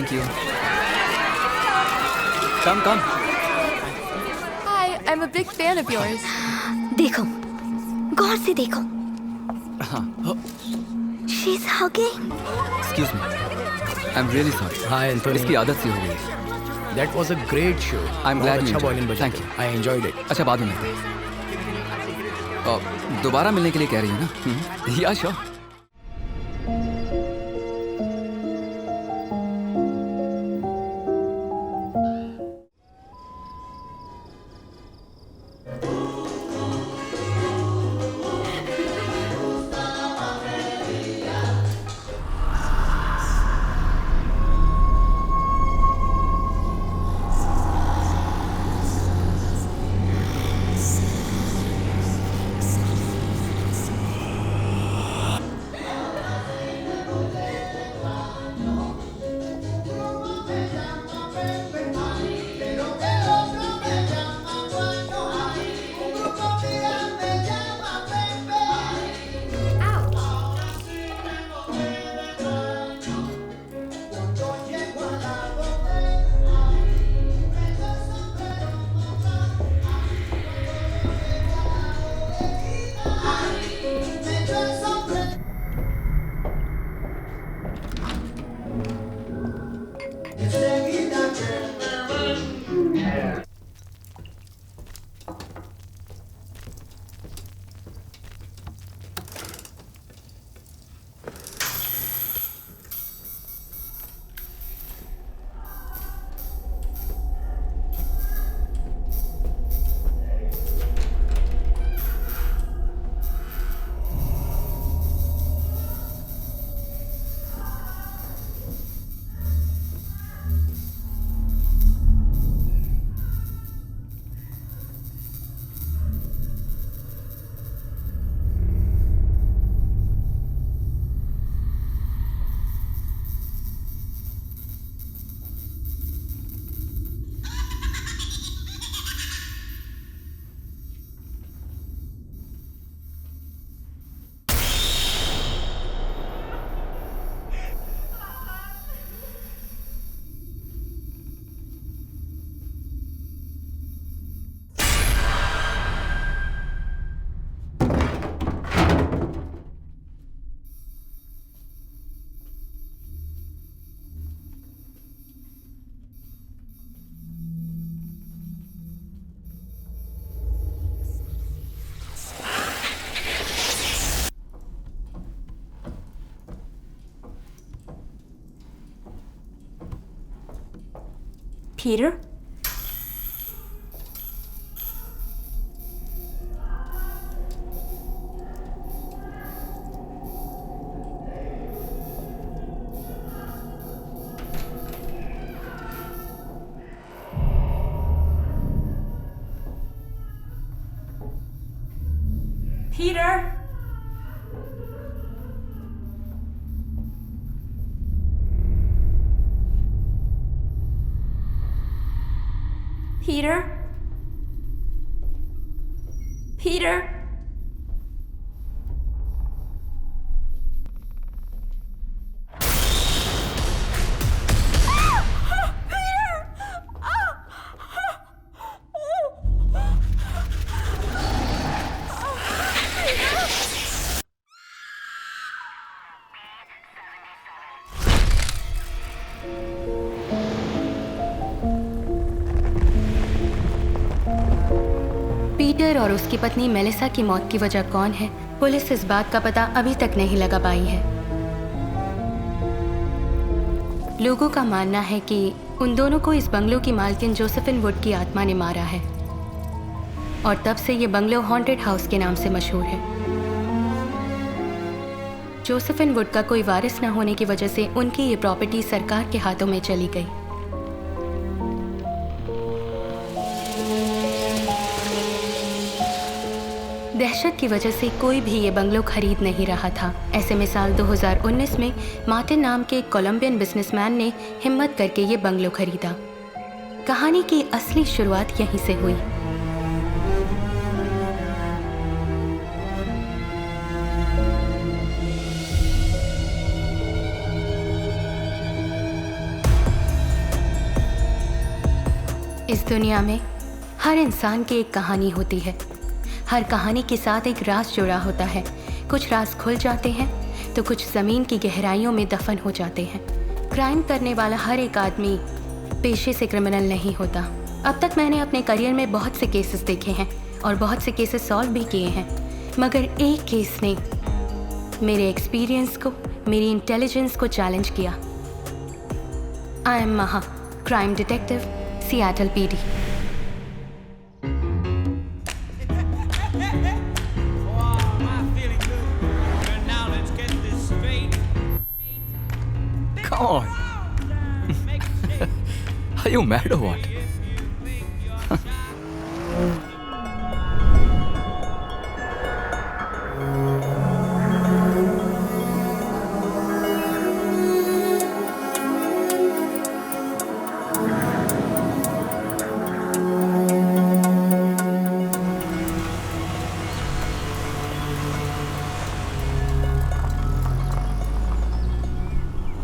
Thank you. Come. Hi, I'm a big fan of yours. देखो, गौर से देखो. She's hugging. Excuse me. I'm really sorry. Hi, Anthony. इसकी आदत सी हो गई. That was a great show. I'm glad you अच्छा enjoyed violin it. बजा. Thank you. I enjoyed it. अच्छा बाद में मिलते हैं. दोबारा मिलने के लिए कह रही हो ना? या sure. Peter? Peter? Peter? Peter? Peter और उसकी पत्नी मेलिसा की मौत की वजह कौन है, पुलिस इस बात का पता अभी तक नहीं लगा पाई है। लोगों का मानना है कि उन दोनों को इस बंगलो की मालकिन जोसेफिन वुड की आत्मा ने मारा है और तब से ये बंगलो हॉन्टेड हाउस के नाम से मशहूर है। जोसेफिन वुड का कोई वारिस न होने की वजह से उनकी ये प्रॉपर्टी सरकार के हाथों में चली गई। दहशत की वजह से कोई भी ये बंगलो खरीद नहीं रहा था। ऐसे में साल 2019 में मार्टिन नाम के एक कोलंबियन बिजनेसमैन ने हिम्मत करके ये बंगलो खरीदा। कहानी की असली शुरुआत यहीं से हुई। दुनिया में हर इंसान की एक कहानी होती है। हर कहानी के साथ एक राज जुड़ा होता है। कुछ राज खुल जाते हैं तो कुछ ज़मीन की गहराइयों में दफन हो जाते हैं। क्राइम करने वाला हर एक आदमी पेशे से क्रिमिनल नहीं होता। अब तक मैंने अपने करियर में बहुत से केसेस देखे हैं और बहुत से केसेस सॉल्व भी किए हैं, मगर एक केस ने मेरे एक्सपीरियंस को, मेरी इंटेलिजेंस को चैलेंज किया। आई एम महा, crime detective, Seattle PD। Come on. Are you mad or what?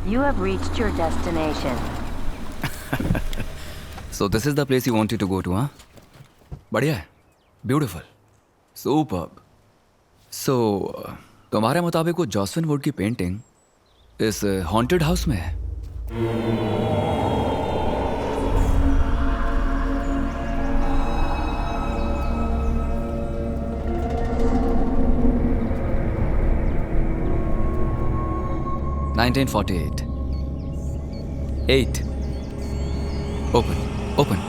You have reached your destination. So this is the place you wanted to go to, huh? बढ़िया है, beautiful, superb. So तुम्हारे मुताबिक वो जॉसविन would की painting इस haunted house में है? (1948) 8. Open.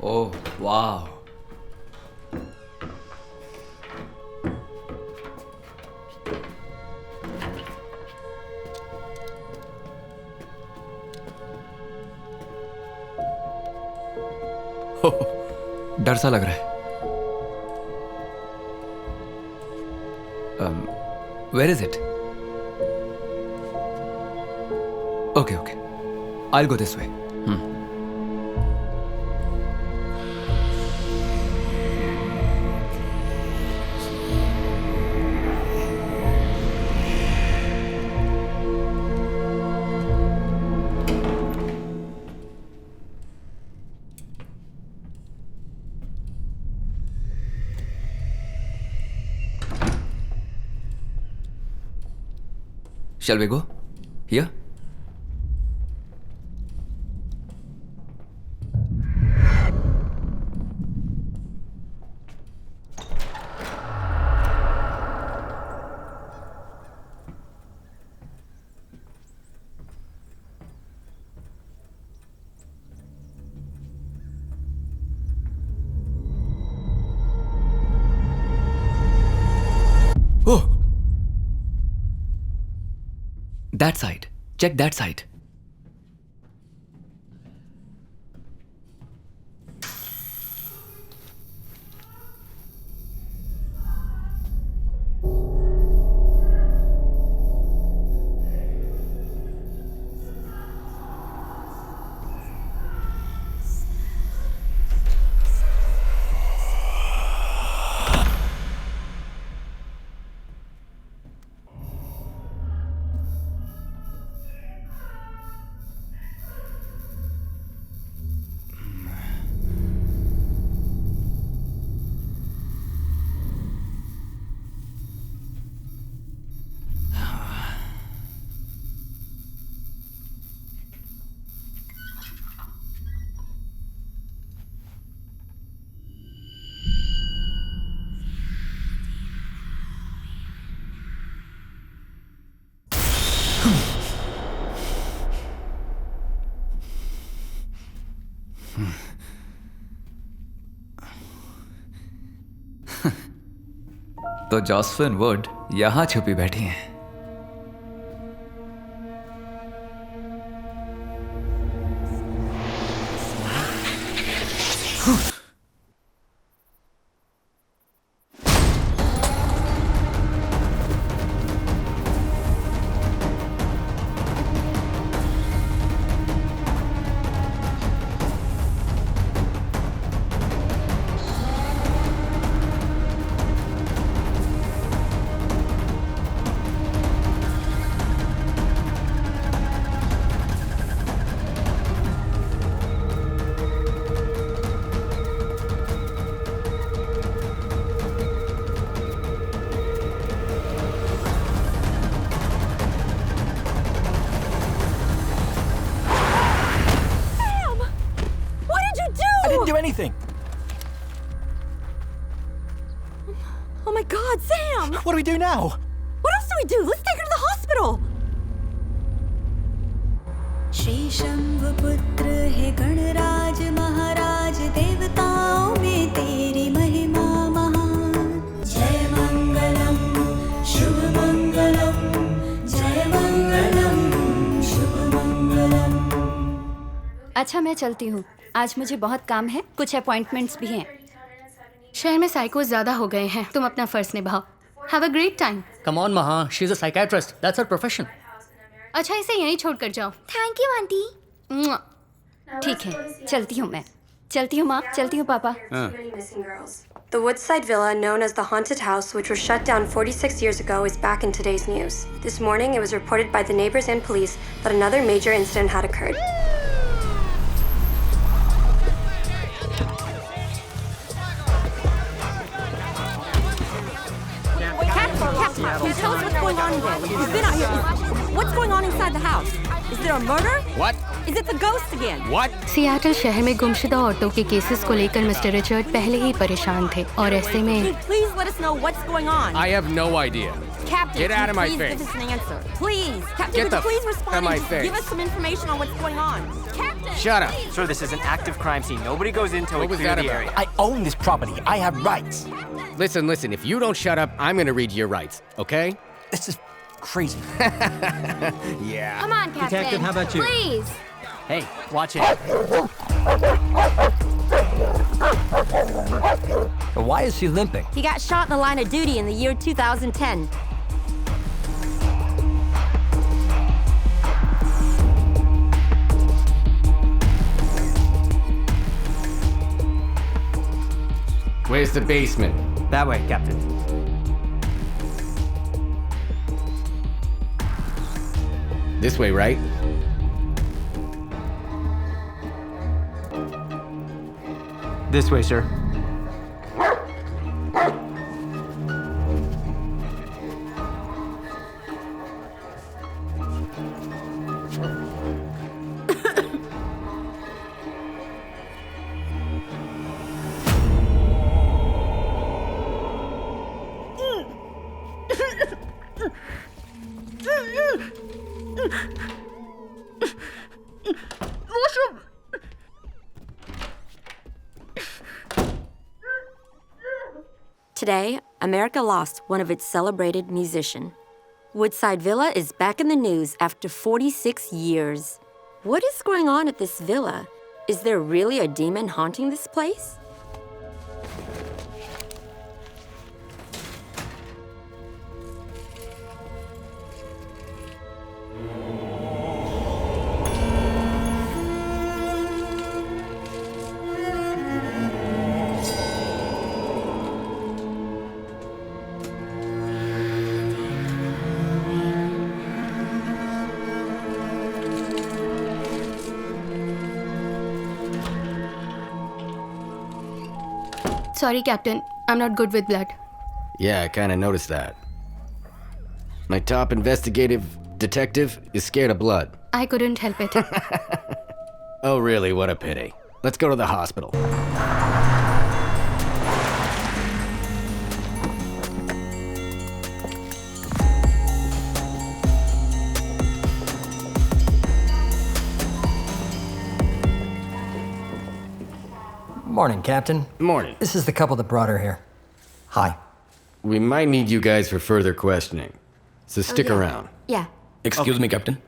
Oh, wow. डर सा लग रहा है। Where is it? Okay. I'll go this way. Shall we go? Here? Oh! That side. Check that side. तो जॉसविन वुड यहां छुपी बैठी हैं। Oh my God, Sam! What do we do now? What else do we do? Let's take her to the hospital! Shri शंभुपुत्र हे गणराज महाराज देवताओं में तेरी महिमा महान जय मंगलम शुभ मंगलम जय मंगलम शुभ मंगलम। अच्छा मैं चलती हूँ, आज मुझे बहुत काम है, कुछ अपॉइंटमेंट्स भी हैं। शहर में साइकोस ज्यादा हो गए हैं, तुम अपना फर्ज निभाओ। Have a great time. Come on, Maha. She's a psychiatrist. That's her profession. अच्छा इसे यहीं छोड़कर जाओ। Thank you aunty. मुआ। ठीक है, चलती हूँ मैं। चलती हूँ माँ, चलती हूँ पापा। The Woodside Villa, known as the Haunted House, which was shut down 46 years ago, is back in today's news. This morning, it was reported by the neighbors and police that another major incident had occurred. Captain, can you tell us what's going on in there? We've been out here. What's going on inside the house? Is there a murder? What? Is it the ghost again? What? Seattle शहर में गुमशुदा औरतों के cases को लेकर mister Richard पहले ही परेशान थे और ऐसे में Can you please let us know what's going on? I have no idea. Captain, Get out of my please face. give us an answer. Please. Captain, Get would the you please f- respond out of my and face. give us some information on what's going on? Captain! Shut up. please. Sir, this is an active crime scene. Nobody goes in until What we was clear that the about? area. I own this property. I have rights. Listen. If you don't shut up, I'm gonna read your rights, okay? This is crazy. Yeah. Come on, Captain. Detective, how about you? Please. Hey, watch it. Why is she limping? He got shot in the line of duty in the year 2010. Where's the basement? That way, Captain. This way, right? This way, sir. Today, America lost one of its celebrated musicians. Woodside Villa is back in the news after 46 years. What is going on at this villa? Is there really a demon haunting this place? Sorry captain, I am not good with blood. Yeah, I kind of noticed that. My top investigative detective is scared of blood. I couldn't help it. Oh, really? What a pity. Let's go to the hospital. Morning, Captain. Morning. This is the couple that brought her here. Hi. We might need you guys for further questioning, so stick around. Yeah. Excuse me, Captain.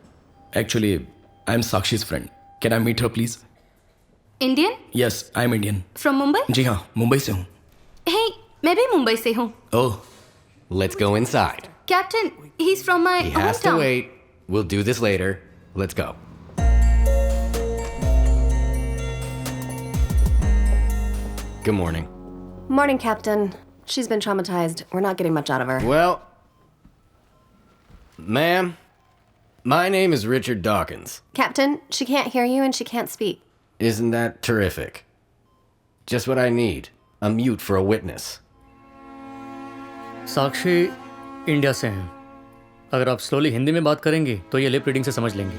Actually, I'm Sakshi's friend. Can I meet her, please? Indian? Yes, I'm Indian. From Mumbai? जी हाँ, मुंबई से हूँ. हे, मैं भी मुंबई से हूँ। Oh, let's go inside. Captain, he is from my He has to hometown. wait. We'll do this later. Let's go. Good morning. Morning, Captain. She's been traumatized. We're not getting much out of her. Well, ma'am, my name is Richard Dawkins. Captain, she can't hear you and she can't speak. Isn't that terrific? Just what I need. A mute for a witness. Sakshi India से हैं। अगर आप slowly Hindi में बात करेंगे तो ये lip reading से समझ लेंगे।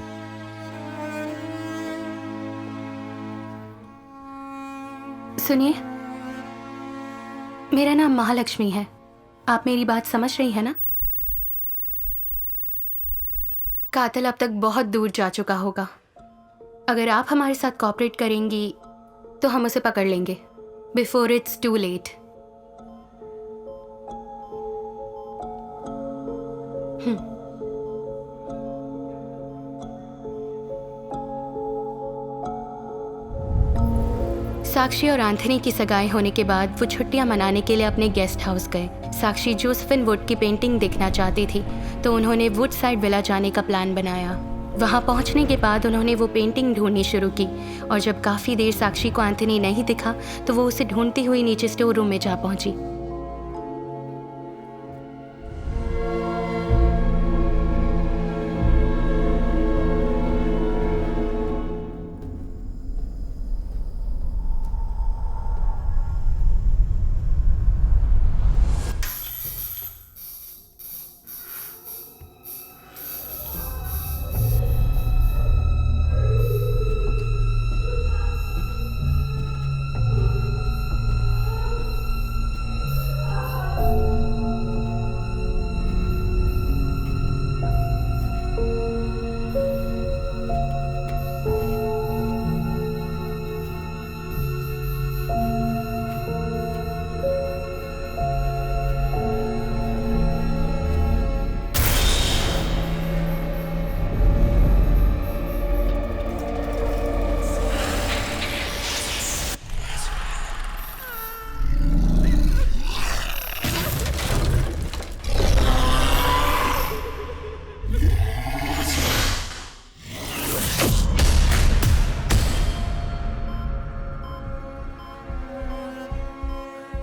सुनिए, मेरा नाम महालक्ष्मी है। आप मेरी बात समझ रही हैं ना? कातिल अब तक बहुत दूर जा चुका होगा। अगर आप हमारे साथ कोऑपरेट करेंगी तो हम उसे पकड़ लेंगे बिफोर इट्स टू लेट। साक्षी और एंथनी की सगाई होने के बाद वो छुट्टियां मनाने के लिए अपने गेस्ट हाउस गए। साक्षी जोसेफिन वुड की पेंटिंग देखना चाहती थी, तो उन्होंने वुड साइड विला जाने का प्लान बनाया। वहां पहुंचने के बाद उन्होंने वो पेंटिंग ढूंढनी शुरू की, और जब काफ़ी देर साक्षी को एंथनी नहीं दिखा तो वो उसे ढूंढती हुई नीचे स्टोर रूम में जा पहुंची।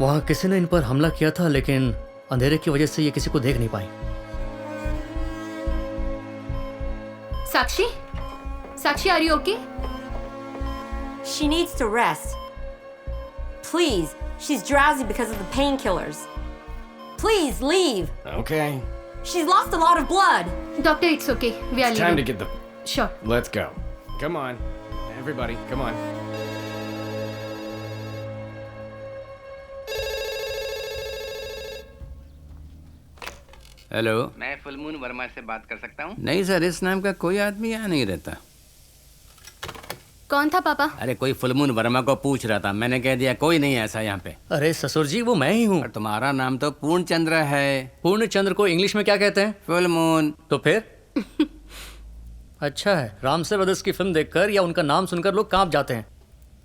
वहां किसी ने इन पर हमला किया था, लेकिन अंधेरे की वजह से ये किसी को देख नहीं पाई। Sakshi, Sakshi, are you okay? She needs to rest. Please, she's drowsy because of the painkillers. Please leave. Okay. She's lost a lot of blood. Doctor, it's okay. We are It's leaving. time to get the. Sure. Let's go. Come on, everybody. Come on. Hello, मैं full moon Verma से बात कर सकता हूँ? नहीं sir, इस नाम का कोई आदमी यहाँ नहीं रहता। कौन था पापा? अरे कोई फुलमून वर्मा को पूछ रहा था, मैंने कह दिया कोई नहीं ऐसा यहाँ पे। अरे ससुर जी, वो मैं ही हूँ। और तुम्हारा नाम तो पूर्णचंद्र है। पूर्णचंद्र को इंग्लिश में क्या कहते हैं? फुलमून। तो फिर अच्छा है, रामसे ब्रदर्स की फिल्म देखकर या उनका नाम सुनकर लोग कांप जाते हैं,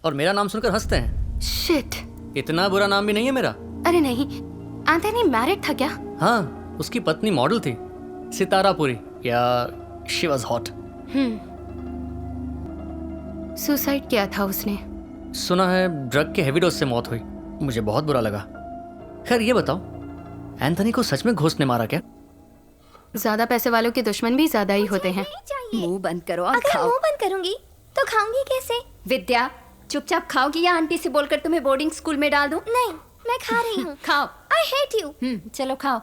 और मेरा नाम सुनकर हंसते हैं। शिट, इतना बुरा नाम भी नहीं है मेरा। अरे नहीं, एंथनी मैरिड था क्या? हाँ, उसकी पत्नी मॉडल थी, सितारा पुरी, या शी वाज हॉट। सुसाइड किया था उसने। सुना है ड्रग के हेवी डोज से मौत हुई। मुझे बहुत बुरा लगा। खैर ये बताओ, एंथनी को सच में घोस्ट ने मारा क्या? ज्यादा पैसे वालों के दुश्मन भी ज्यादा ही होते हैं। मुंह बंद करो और अगर खाओ। मुंह बंद करूंगी तो खाऊंगी कैसे? विद्या, चुपचाप खाओगी या आंटी से बोलकर तुम्हें बोर्डिंग स्कूल में डाल दूं? नहीं, मैं खा रही हूँ। खाओ। I hate you. चलो खाओ।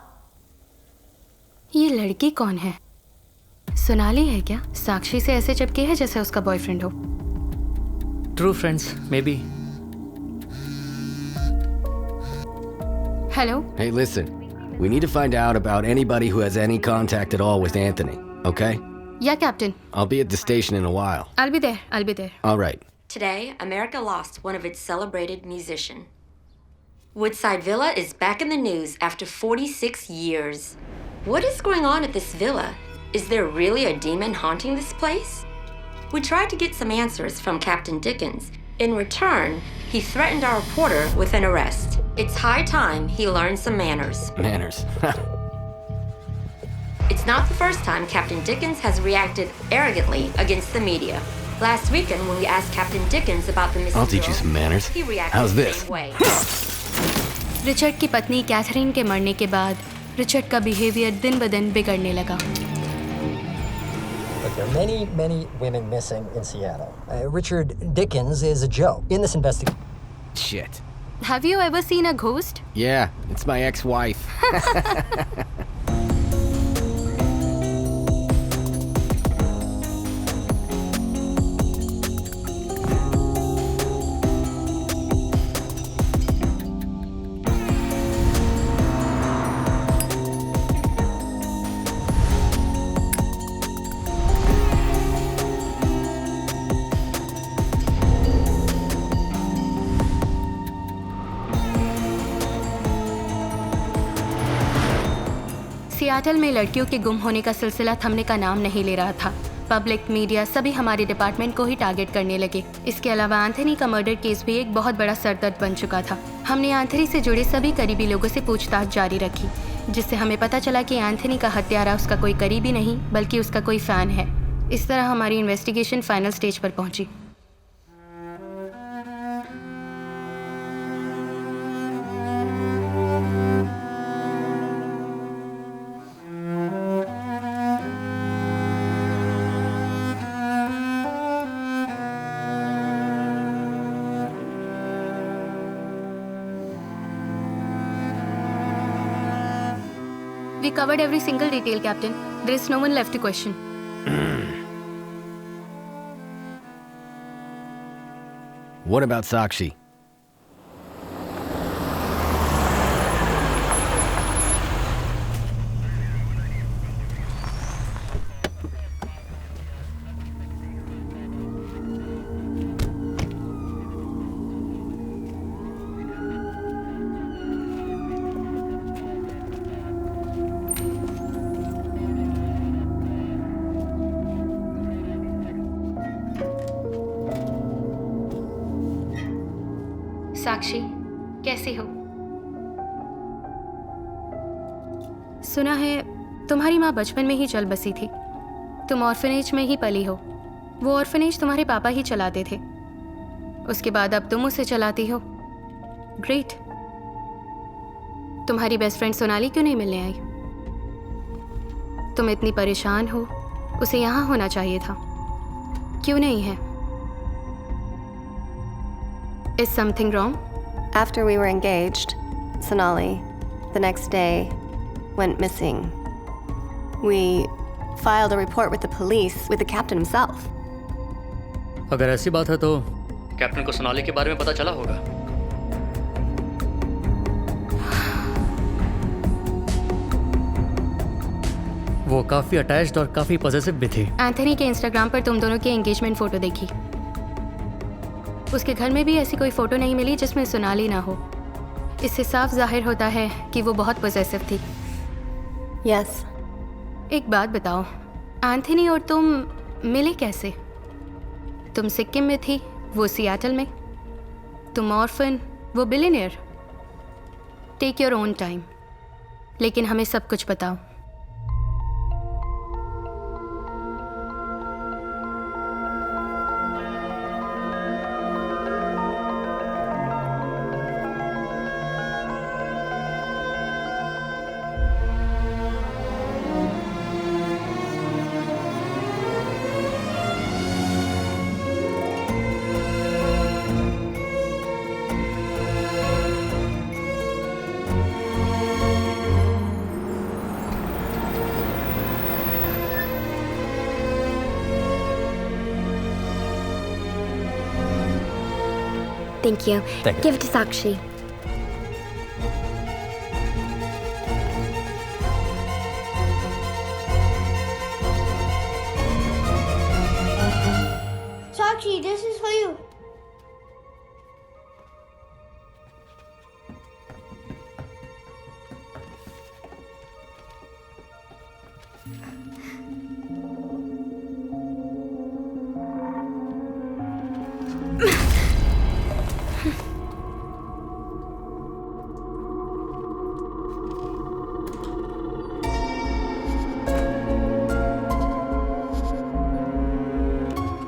ये लड़की कौन है? सोनाली है क्या? साक्षी से ऐसे चिपकी है जैसे उसका बॉयफ्रेंड हो। True friends may be. Hello. Hey, listen. We need to find out about anybody who has any contact at all with Anthony, okay? Yeah, Captain. I'll be at the station in a while. I'll be there. I'll be there. All right. Today, America lost one of its celebrated musicians. Woodside Villa is back in the news after 46 years. What is going on at this villa? Is there really a demon haunting this place? We tried to get some answers from Captain Dickens. In return, he threatened our reporter with an arrest. It's high time he learned some manners. Manners. It's not the first time Captain Dickens has reacted arrogantly against the media. Last weekend, when we asked Captain Dickens about the missing I'll teach you girl, some manners. he reacted How's the this? same way. Richard की पत्नी Catherine के मरने के बाद Richard का behaviour दिन ब दिन बिगड़ने लगा। Look, there are many, many women missing in Seattle. Richard Dickens is a joke in this investigation. Shit. Have you ever seen a ghost? Yeah, it's my ex-wife. Seattle में लड़कियों के गुम होने का सिलसिला थमने का नाम नहीं ले रहा था। पब्लिक, मीडिया सभी हमारे डिपार्टमेंट को ही टारगेट करने लगे। इसके अलावा एंथनी का मर्डर केस भी एक बहुत बड़ा सरदर्द बन चुका था। हमने एंथनी से जुड़े सभी करीबी लोगों से पूछताछ जारी रखी, जिससे हमें पता चला कि एंथनी का हत्यारा उसका कोई करीबी नहीं बल्कि उसका कोई फ़ैन है। इस तरह हमारी इन्वेस्टिगेशन फाइनल स्टेज पर पहुंची। We covered every single detail, Captain. There is no one left to question. What about Sakshi? साक्षी, कैसी हो? सुना है तुम्हारी माँ बचपन में ही चल बसी थी। तुम ऑर्फनेज में ही पली हो। वो ऑर्फनेज तुम्हारे पापा ही चलाते थे। उसके बाद अब तुम उसे चलाती हो। ग्रेट। तुम्हारी बेस्ट फ्रेंड सोनाली क्यों नहीं मिलने आई? तुम इतनी परेशान हो, उसे यहाँ होना चाहिए था। क्यों नहीं है? Is something wrong? After we were engaged, Sonali, the next day, went missing. We filed a report with the police, with the captain himself. अगर ऐसी बात है तो कैप्टन को सोनाली के बारे में पता चला होगा। वो काफी अटैच्ड और काफी पॉजिटिव भी थी। एंथनी के इंस्टाग्राम पर तुम दोनों की एंगेजमेंट फोटो देखी। उसके घर में भी ऐसी कोई फोटो नहीं मिली जिसमें सोनाली ना हो। इससे साफ जाहिर होता है कि वो बहुत पॉसेसिव थी। Yes. एक बात बताओ, एंथनी और तुम मिले कैसे? तुम सिक्किम में थी, वो सियाटल में। तुम ऑर्फन, वो billionaire. Take your own time, लेकिन हमें सब कुछ बताओ। Thank you. Thank you. Give it to Sakshi. Sakshi, this is for you.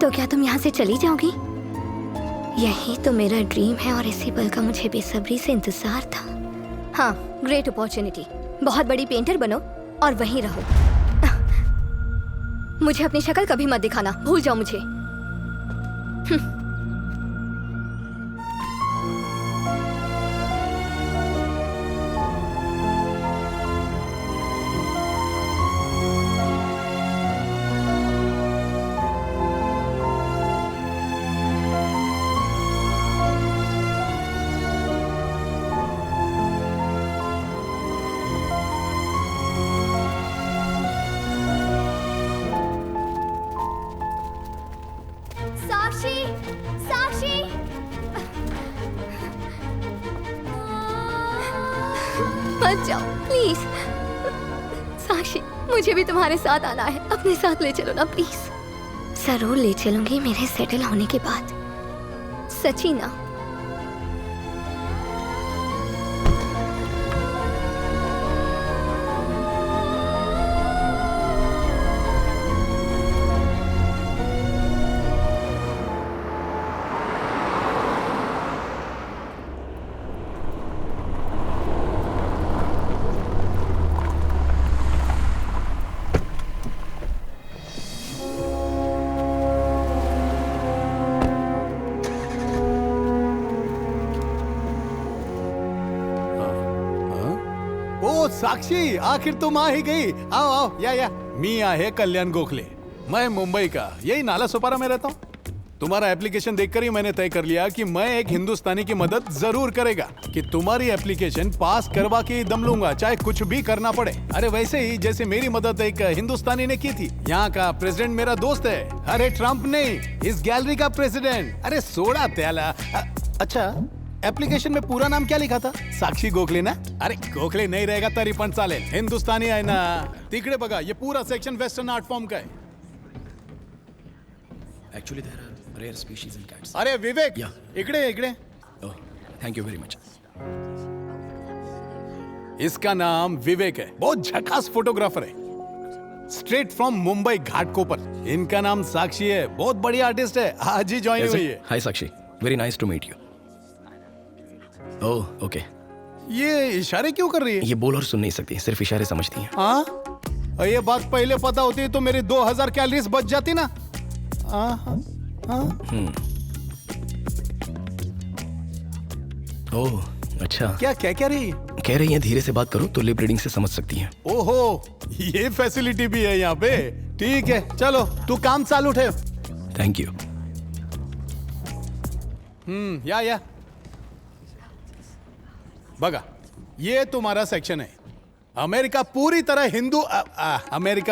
तो क्या तुम यहाँ से चली जाओगी? यही तो मेरा ड्रीम है और इसी पल का मुझे बेसब्री से इंतजार था। हाँ, ग्रेट अपॉर्चुनिटी। बहुत बड़ी पेंटर बनो और वहीं रहो। मुझे अपनी शक्ल कभी मत दिखाना, भूल जाओ मुझे। साक्षी, साक्षी, मत जाओ प्लीज। साक्षी, मुझे भी तुम्हारे साथ आना है। अपने साथ ले चलो ना प्लीज। जरूर ले चलूंगी मेरे सेटल होने के बाद। सच्ची ना? साक्षी, आखिर तुम आ ही गई। आओ आओ, या मी आहे कल्याण गोखले। मैं मुंबई का, यही नाला सोपारा में रहता हूँ। तुम्हारा एप्लीकेशन देखकर ही मैंने तय कर लिया कि मैं एक हिंदुस्तानी की मदद जरूर करेगा, कि तुम्हारी एप्लीकेशन पास करवा के दम लूंगा, चाहे कुछ भी करना पड़े। अरे वैसे ही जैसे मेरी मदद एक हिंदुस्तानी ने की थी। यहाँ का प्रेसिडेंट मेरा दोस्त है। अरे ट्रम्प नहीं, इस गैलरी का प्रेसिडेंट। अरे सोडा त्याला। अच्छा, एप्लीकेशन में पूरा नाम क्या लिखा था? साक्षी गोखले ना? अरे गोखले नहीं रहेगा तरी पण चालेल, हिंदुस्तानी आहे ना। तिकडे बघा, ये पूरा सेक्शन वेस्टर्न आर्ट फॉर्म का है। Actually, there are rare species in cats. अरे विवेक, इकडे इकडे। Oh, thank you very much. इसका नाम विवेक है, बहुत झकास फोटोग्राफर है, स्ट्रेट फ्रॉम मुंबई घाटकोपर। इनका नाम साक्षी है, बहुत बढ़िया आर्टिस्ट है, आज ही ज्वाइन हुई है। Hi Sakshi, very nice to meet you. Oh, okay. ये इशारे क्यों कर रही है? ये बोल और सुन नहीं सकती, सिर्फ इशारे समझती है। हाँ, ये बात पहले पता होती तो मेरी 2000 कैलोरीज बच जाती ना। ओह, अच्छा। क्या क्या कह रही? कह रही है धीरे से बात करो तो लिप रीडिंग से समझ सकती है। ओहो, ये फैसिलिटी भी है यहाँ पे। ठीक है, चलो तू काम चालू ठेव। Thank you. या बघा, ये तुम्हारा सेक्शन है। अमेरिका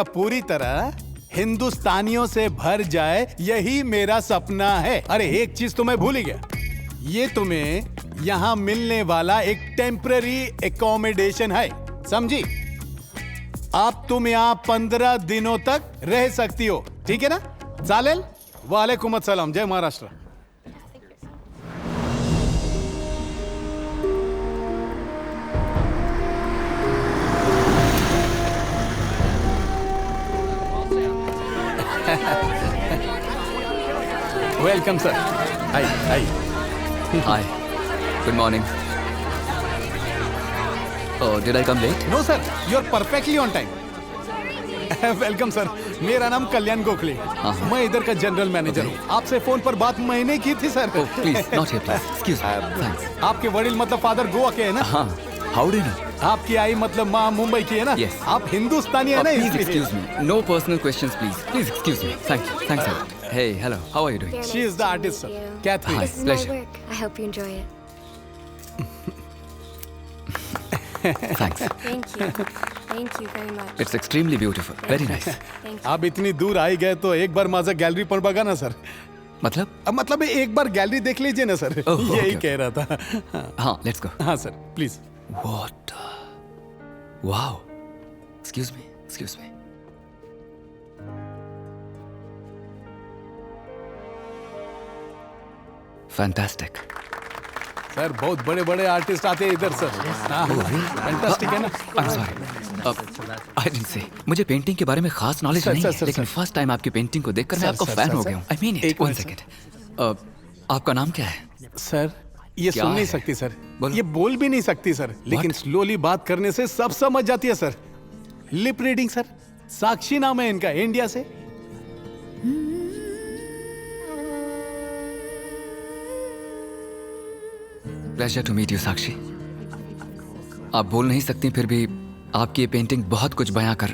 पूरी तरह हिंदुस्तानियों से भर जाए, यही मेरा सपना है। अरे एक चीज तो मैं भूल ही गया, ये तुम्हें यहाँ मिलने वाला एक टेम्पररी एकोमोडेशन है, समझी? अब तुम यहाँ 15 दिनों तक रह सकती हो, ठीक है ना? चालेल? वालेकुम अस्सलाम, जय Maharashtra. Welcome, sir. Hi. Hi. Good morning. Oh, did I come late? No, sir. You're perfectly on time. Welcome, sir. मेरा नाम कल्याण गोखले। मैं इधर का जनरल मैनेजर हूँ। आपसे फोन पर बात मैंने की थी, sir. Oh, please, not here, please. Excuse me. Thanks. आपके वडील मतलब फादर गोवा के है ना? हाँ. How do you know? आपकी आई मतलब माँ मुंबई की है ना? Yes. आप हिंदुस्तानी है ना? Please excuse me. No personal questions, please. Please excuse me. Thank you. Thanks a lot. Hey, hello. How are you doing? She is the artist, sir. Catherine. Hi, This is pleasure. my work. I hope you enjoy it. Thanks. Thank you very much. It's extremely beautiful. Very nice. आप इतनी दूर आई गए तो एक बार माझा gallery पर बघा ना, सर। मतलब एक बार गैलरी देख लीजिए ना, सर। यही कह रहा था। हाँ, let's go. हाँ sir, please. What? Wow. Excuse me. Fantastic. Sir बहुत बड़े बड़े आर्टिस्ट आते हैं इधर, सर। फैंटास्टिक है ना? I'm sorry. I didn't say. मुझे पेंटिंग के बारे में खास नॉलेज नहीं है, लेकिन फर्स्ट टाइम आपकी पेंटिंग को देखकर मैं आपका फैन हो गया हूँ। I mean it. 1 second. आपका नाम क्या है? सर, ये सुन नहीं सकती सर, ये बोल भी नहीं सकती सर, लेकिन स्लोली बात करने से सब समझ जाती है sir. Lip reading sir. Sakshi नाम है इनका, इंडिया से। Pleasure to meet you Sakshi. आप बोल नहीं सकती, फिर भी आपकी ये पेंटिंग बहुत कुछ बयां कर।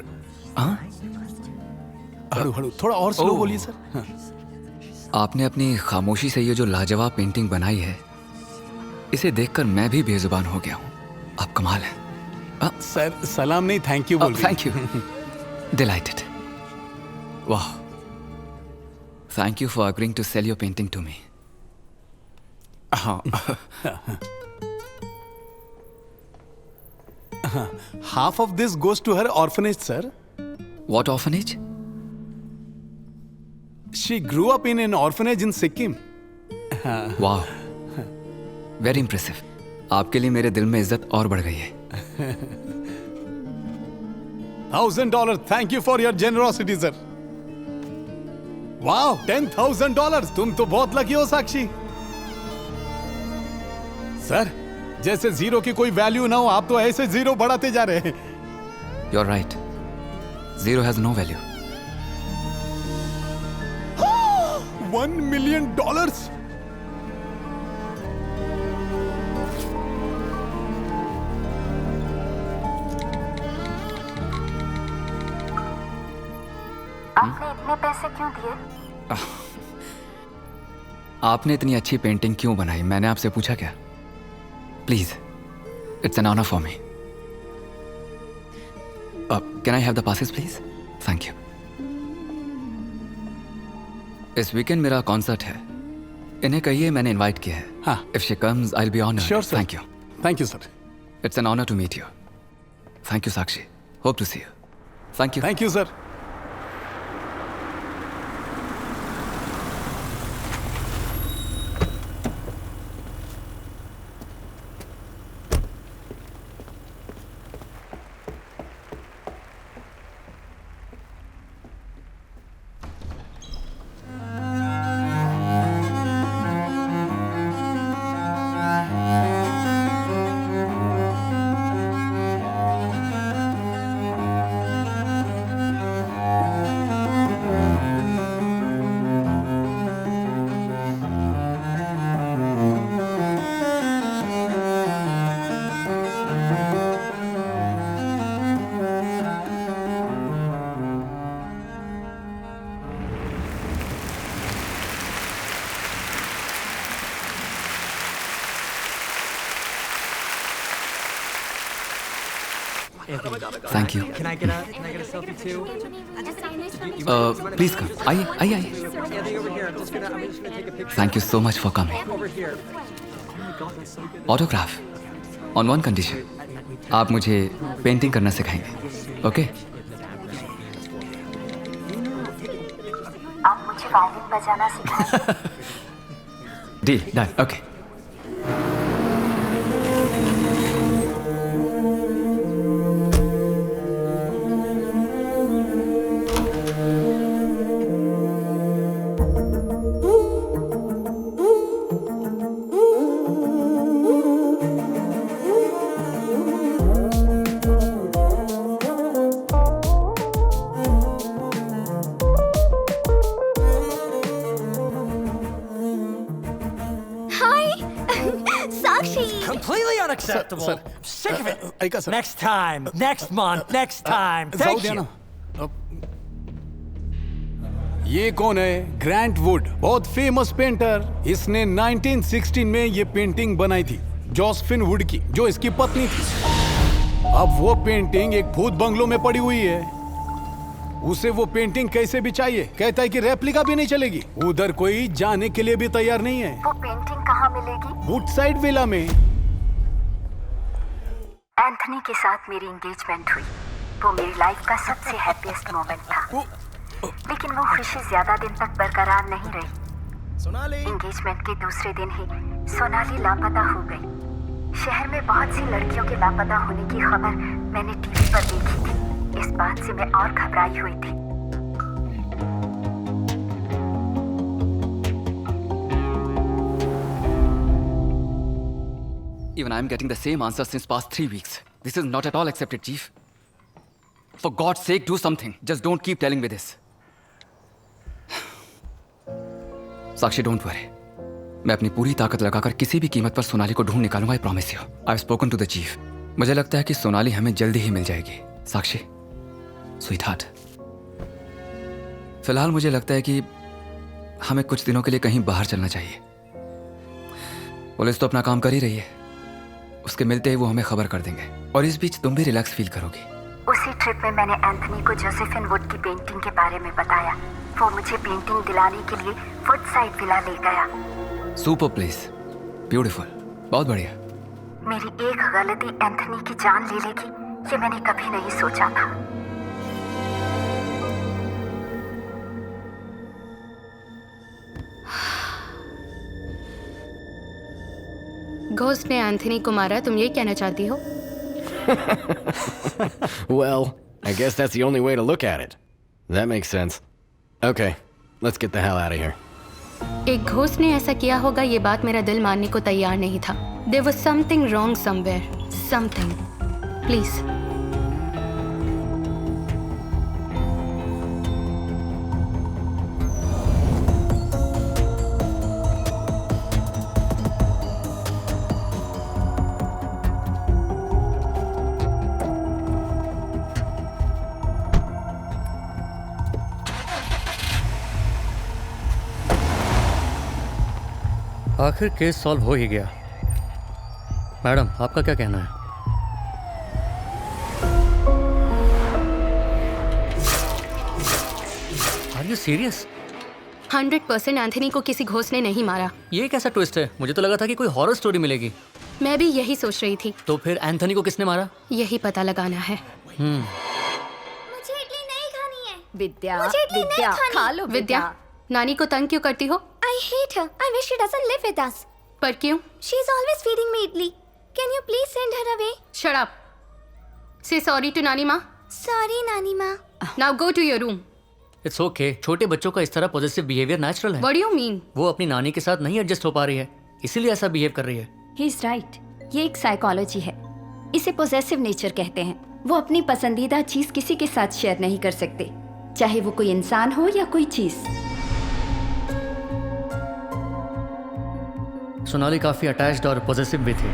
हड़ू थोड़ा और स्लो बोलिए सर। हाँ। आपने अपनी खामोशी से ये जो लाजवाब पेंटिंग बनाई है, इसे देखकर मैं भी बेजुबान हो गया हूँ। आप कमाल हैं। सर सलाम नहीं, थैंक यू बोल। Thank you. डिलाइटेड। वाह। Thank you for agreeing to sell your painting to me. हाँ। Half of this goes to her orphanage, sir. What orphanage? She grew up in an orphanage in Sikkim. Wow. Very impressive. आपके लिए मेरे दिल में इज्जत और बढ़ गई है. $1,000. Thank you for your generosity, sir. Wow, $10,000. तुम तो बहुत लकी हो साक्षी. सर, जैसे जीरो की कोई वैल्यू ना हो, आप तो ऐसे जीरो बढ़ाते जा रहे हैं. You're right. Zero has no value. $1 million. आपने इतने पैसे क्यों दिए? आपने इतनी अच्छी पेंटिंग क्यों बनाई? मैंने आपसे पूछा क्या? Please, it's an honour for me. Can I have the passes please? Thank you. इस वीकेंड मेरा कॉन्सर्ट है. इन्हें कहिए मैंने इनवाइट किया है. हाँ. If she comes I will be honoured. Sure, sir. Thank you. Thank you, sir. It's an honour to meet you. Thank you Sakshi. Hope to see you. Thank you. Thank you, sir. Thank you. Can I get a selfie too? Please come. आइए, आइए, आइए. I'm just gonna take a picture. Thank you so much for coming. Over here. Autograph. On one condition. आप मुझे painting करना सिखाएंगे. Okay? आप मुझे violin बजाना सिखाएं. Deal. Done. Okay. Completely unacceptable. Sir, Sick of it. ऐका sir. Next time. Next month. Next time. जाओ Thank दिया you. ना. ये कौन है? Grant would. बहुत फेमस पेंटर. इसने 1916 में ये पेंटिंग बनाई थी जोसेफिन वुड की, जो इसकी पत्नी थी. अब वो पेंटिंग एक भूत बंगलो में पड़ी हुई है. उसे वो पेंटिंग कैसे भी चाहिए. कहता है कि रेप्लिका भी नहीं चलेगी. उधर कोई जाने के लिए भी तैयार नहीं है. वो पेंटिंग कहाँ मिलेगी? वुडसाइड विला में. एंथनी के साथ मेरी एंगेजमेंट हुई. वो मेरी लाइफ का सबसे हैप्पीएस्ट मोमेंट था. लेकिन वो खुशी ज्यादा दिन तक बरकरार नहीं रही. एंगेजमेंट के दूसरे दिन ही सोनाली लापता हो गई. शहर में बहुत सी लड़कियों के लापता होने की खबर मैंने टीवी पर देखी थी. इस बात से मैं और घबराई हुई थी. Even I'm getting the same answer since past 3 weeks. This is not at all accepted, Chief. For God's sake, do something. Just don't keep telling me this. Sakshi, don't worry. मैं अपनी पूरी ताकत लगाकर किसी भी कीमत पर सोनाली को ढूंढ निकालूंगा. I promise you. I've spoken to the chief. मुझे लगता है कि सोनाली हमें जल्दी ही मिल जाएगी. साक्षी, स्वीटहार्ट. फिलहाल मुझे लगता है कि हमें कुछ दिनों के लिए कहीं बाहर चलना चाहिए. पुलिस तो अपना काम कर ही रही है. उसके मिलते ही वो हमें खबर कर देंगे. और इस बीच तुम भी रिलैक्स फील करोगी. उसी ट्रिप में मैंने एंथनी को जोसेफिन वुड की पेंटिंग के बारे में बताया. वो मुझे पेंटिंग दिलाने के लिए वुडसाइड विला ले गया. Super place. ब्यूटीफुल. बहुत बढ़िया. मेरी एक गलती एंथनी की जान ले लेगी, ये मैंने कभी नहीं सोचा था। घोस्ट ने एंथनी को मारा, तुम ये कहना चाहती हो? Well, I guess that's the only way to look at it. That makes sense. Okay, let's get the hell out of here. एक घोस्ट ने ऐसा किया होगा, ये बात मेरा दिल मानने को तैयार नहीं था। There was something wrong somewhere. Something. Please. आखिर केस सॉल्व हो ही गया। मैडम, आपका क्या कहना है? Are you serious? 100% एंथनी को किसी घोस्ट ने नहीं मारा। ये कैसा ट्विस्ट है? मुझे तो लगा था कि कोई हॉरर स्टोरी मिलेगी। मैं भी यही सोच रही थी। तो फिर एंथनी को किसने मारा? यही पता लगाना है। मुझे इडली नहीं खानी है। विद्या, मुझे इडली नहीं विद्या, खानी। खा लो विद्या, नानी को तंग क्यों करती हो? I hate her. I wish she doesn't live with us. पर क्यों? She's always feeding me idli. Can you please send her away? Shut up. Say sorry to नानी माँ. Sorry, नानी माँ. Now go to your room. It's okay. छोटे बच्चों का इस तरह पॉजिटिव बिहेवियर नेचुरल है। What do you mean? वो अपनी नानी के साथ नहीं एडजस्ट हो पा रही है, इसीलिए ऐसा बिहेव कर रही है। He is right. ये एक साइकोलॉजी है, इसे पोजेसिव नेचर कहते हैं। वो अपनी पसंदीदा चीज किसी के साथ शेयर नहीं कर सकते, चाहे वो कोई इंसान हो या कोई चीज। सोनाली काफी अटैच्ड और पॉजिटिव भी थी।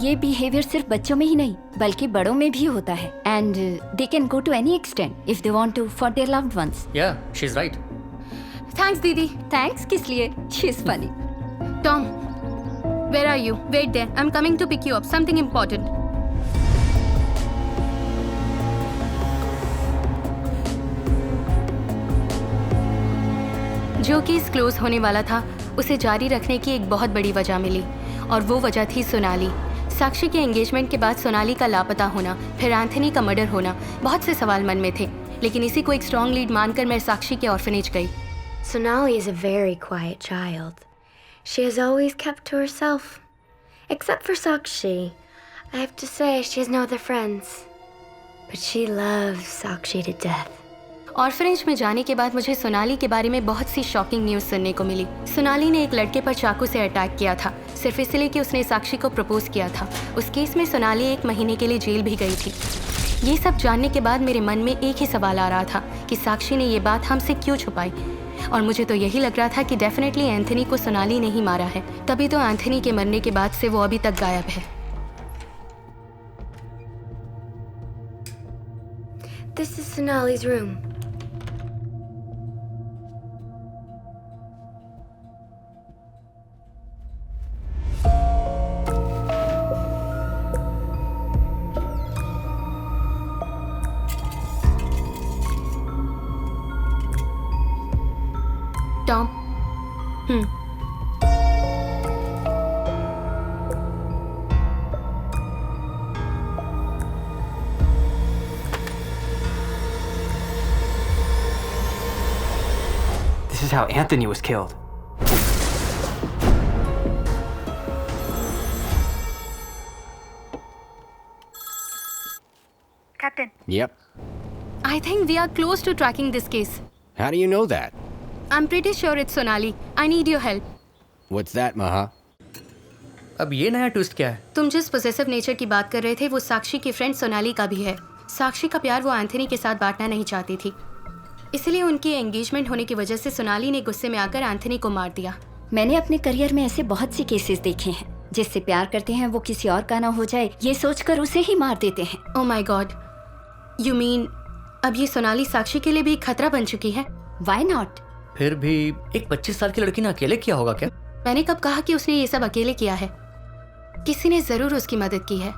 ये बिहेवियर सिर्फ बच्चों में ही नहीं बल्कि बड़ों में भी होता है, and they can go to any extent if they want to for their loved ones. Yeah, she is right. Thanks दीदी। थैंक्स किस लिए? She is funny. Tom, where are you? Wait there, I am coming to pick you up, something important. जो case close होने वाला था उसे जारी रखने की एक बहुत बड़ी वजह मिली, और वो वजह थी सोनाली। साक्षी के एंगेजमेंट के बाद सोनाली का लापता होना, फिर एंथनी का मर्डर होना, बहुत से सवाल मन में थे, लेकिन इसी को एक स्ट्रॉन्ग लीड मानकर मैं साक्षी के ऑर्फनेज गई। Sonali is a very quiet child. She has always kept to herself. Except for Sakshi. I have to say, she has no other friends. But she loves Sakshi to death. Orphanage में जाने के बाद मुझे सोनाली के बारे में बहुत सी shocking news सुनने को मिली। सोनाली ने एक लड़के पर चाकू से अटैक किया था, सिर्फ इसलिए कि उसने साक्षी को प्रपोज किया था। उस केस में सोनाली 1 महीने के लिए जेल भी गई थी। ये सब जानने के बाद मेरे मन में एक ही सवाल आ रहा था कि साक्षी ने ये बात हमसे क्यों छुपाई, और मुझे तो यही लग रहा था कि डेफिनेटली एंथनी को सोनाली ने ही मारा है। तभी तो एंथनी के मरने के बाद से वो अभी तक गायब है। This is Sonali's room. Tom, This is how Anthony was killed. Captain. Yep. I think we are close to tracking this case. How do you know that? I'm pretty sure it's Sonali. I need your help. What's that, Maha? अब ये नया twist क्या है? तुम जिस possessive nature की बात कर रहे थे वो साक्षी की फ्रेंड सोनाली का भी है। साक्षी का प्यार वो एंथनी के साथ बांटना नहीं चाहती थी, इसलिए उनकी एंगेजमेंट होने की वजह से सोनाली ने गुस्से में आकर एंथनी को मार दिया। मैंने अपने करियर में ऐसे बहुत सी केसेस देखे हैं, जिससे प्यार करते हैं वो किसी और का ना हो जाए ये सोचकर उसे ही मार देते हैं। Oh my God, you mean अब ये सोनाली साक्षी के लिए भी एक खतरा बन चुकी है? Why not? फिर भी एक 25 साल की लड़की ने अकेले किया होगा क्या? मैंने कब कहा कि उसने ये सब अकेले किया है? किसी ने जरूर उसकी मदद की है।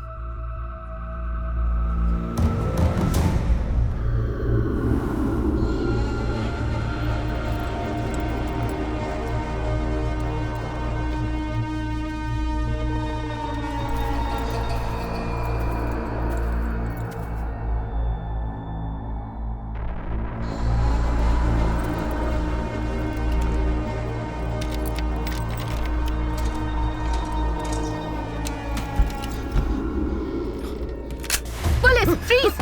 Freeze!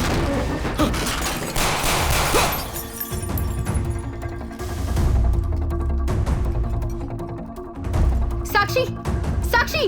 साक्षी! साक्षी!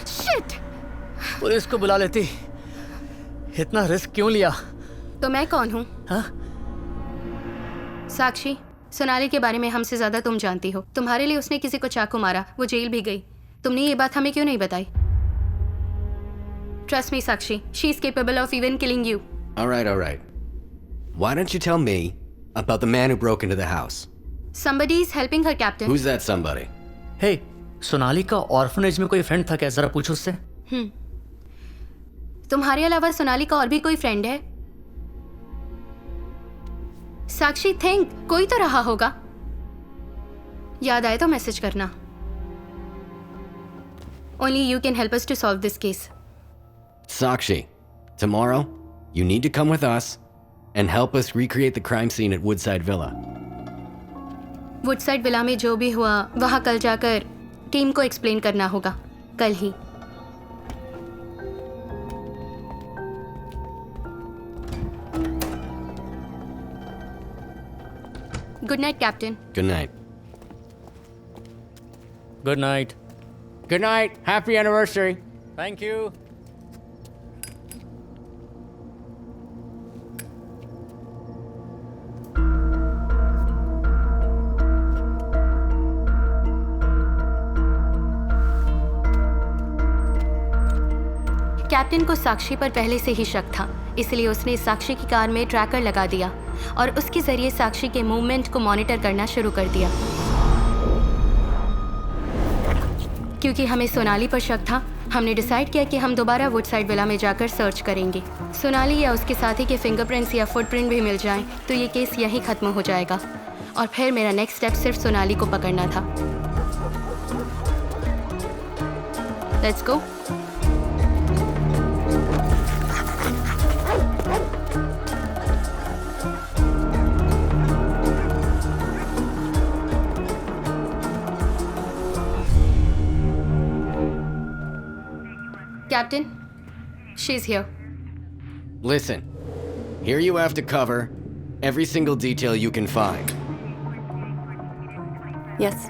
शिट! पुलिस को बुला लेती। इतना रिस्क क्यों लिया? तो मैं कौन हूँ? हाँ? साक्षी, सोनाली के बारे में हमसे ज्यादा तुम जानती हो। तुम्हारे लिए उसने किसी को चाकू मारा, वो जेल भी गई। तुमने ये बात हमें क्यों नहीं बताई? Trust me, Sakshi. She is capable of even killing you. All right. Why don't you tell me about the man who broke into the house? Somebody is helping her, Captain. Who's that somebody? Hey, Sonali का orphanage में कोई friend था क्या? जरा पूछो उससे। तुम्हारे अलावा सोनाली का और भी कोई फ्रेंड है? साक्षी, थिंक, कोई तो रहा होगा। याद आए तो मैसेज करना। Only you can help us to solve this case. Sakshi, tomorrow, you need to come with us and help us recreate the crime scene at Woodside Villa. Woodside villa में जो भी हुआ, वहां कल जाकर टीम को explain करना होगा। कल ही। Good night, captain. Good night. Good night. Good night. Happy anniversary. Thank you. Captain को साक्षी पर पहले से ही शक था, इसलिए उसने साक्षी की कार में ट्रैकर लगा दिया और उसके जरिए साक्षी के मूवमेंट को मॉनिटर करना शुरू कर दिया। क्योंकि हमें सोनाली पर शक था, हमने डिसाइड किया कि हम दोबारा वुडसाइड विला में जाकर सर्च करेंगे। सोनाली या उसके साथी के फिंगरप्रिंट्स या फुटप्रिंट भी मिल जाएं, तो ये केस यहीं खत्म हो जाएगा। और फिर मेरा नेक्स्ट स्टेप सिर्फ सोनाली को पकड़ना था। Let's go. Captain, she's here. Listen, here you have to cover every single detail you can find. Yes.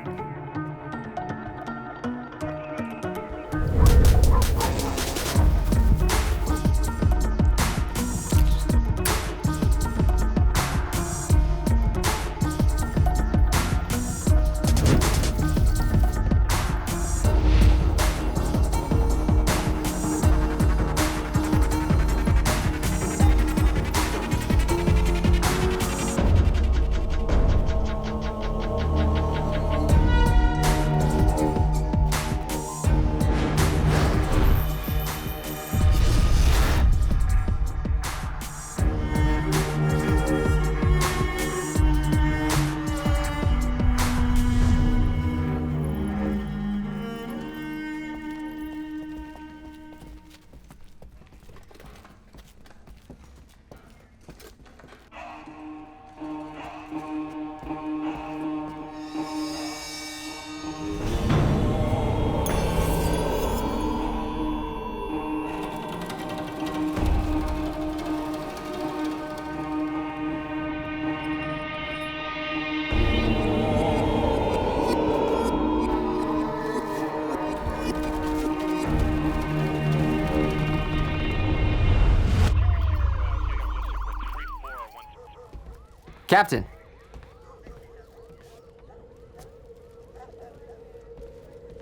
Captain.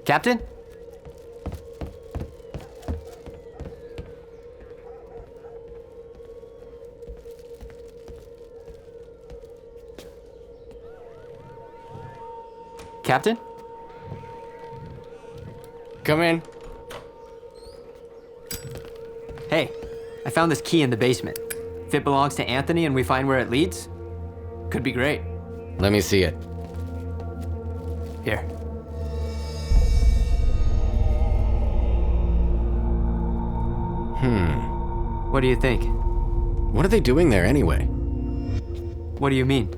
Captain? Captain? Come in. Hey, I found this key in the basement. If it belongs to Anthony and we find where it leads, could be great. Let me see it. Here. What do you think? What are they doing there anyway? What do you mean?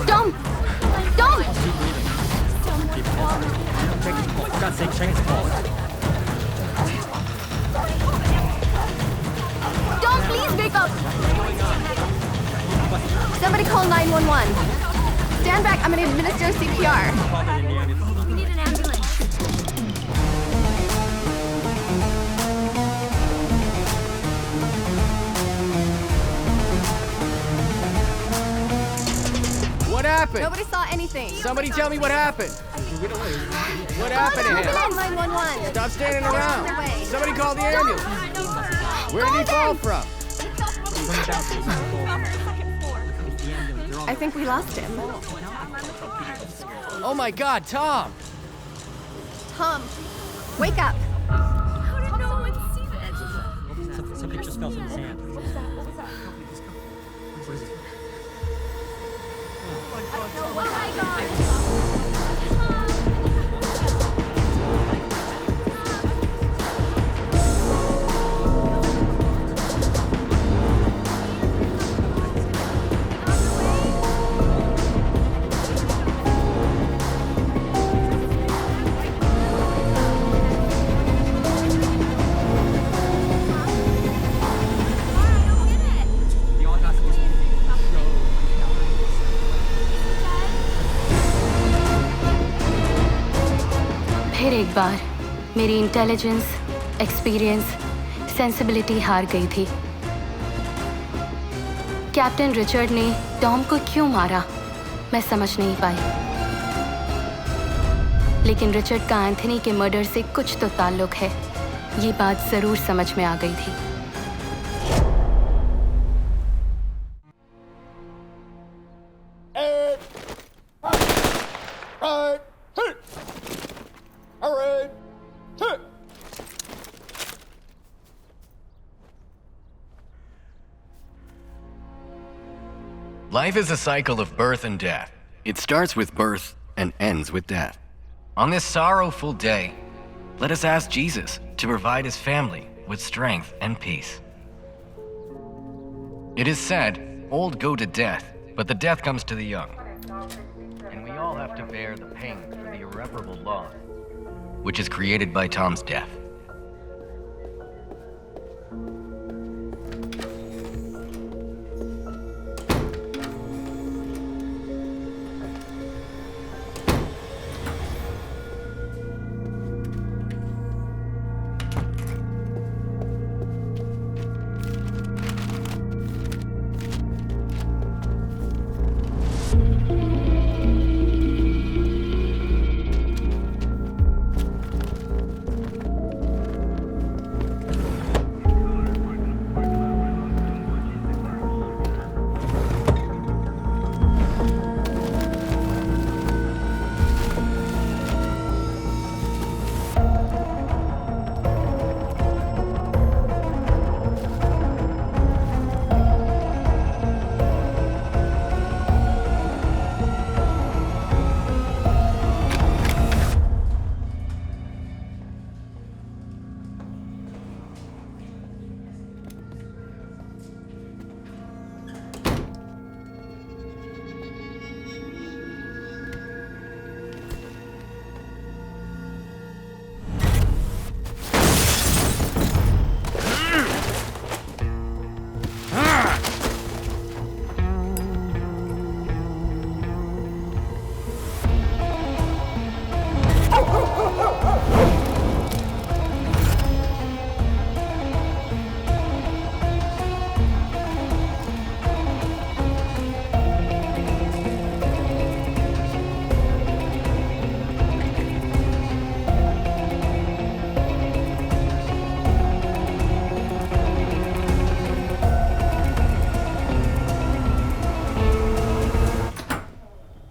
Tom! Tom! Tom, please wake up! Somebody call 911. Stand back, I'm gonna administer CPR. We need an ambulance. What happened? Nobody saw anything. Somebody tell me what happened. What happened to him? Ambulance 911. Stop standing around. Somebody call the ambulance. Where did he fall from? I think we lost him. Oh my God, Tom! Tom, wake up. How did no one see this? Something just fell in his hand. फिर एक बार मेरी intelligence, experience, sensibility हार गई थी। Captain Richard ने Tom को क्यों मारा, मैं समझ नहीं पाई। लेकिन रिचर्ड का एंथनी के मर्डर से कुछ तो ताल्लुक है, ये बात जरूर समझ में आ गई थी। Life is a cycle of birth and death. It starts with birth and ends with death. On this sorrowful day, let us ask Jesus to provide his family with strength and peace. It is said, old go to death, but the death comes to the young. And we all have to bear the pain for the irreparable loss, which is created by Tom's death.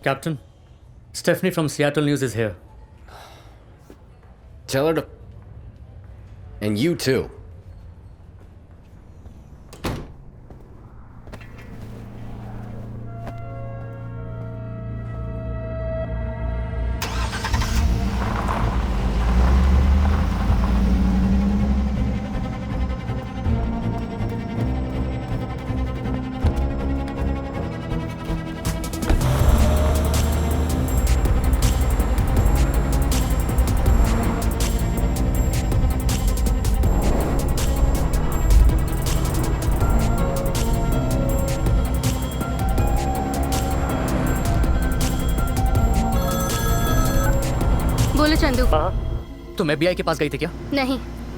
Captain, Stephanie from Seattle News is here. Tell her to. And you too. बोलो चंदू। तुम FBI के पास गई थी क्या? नहीं,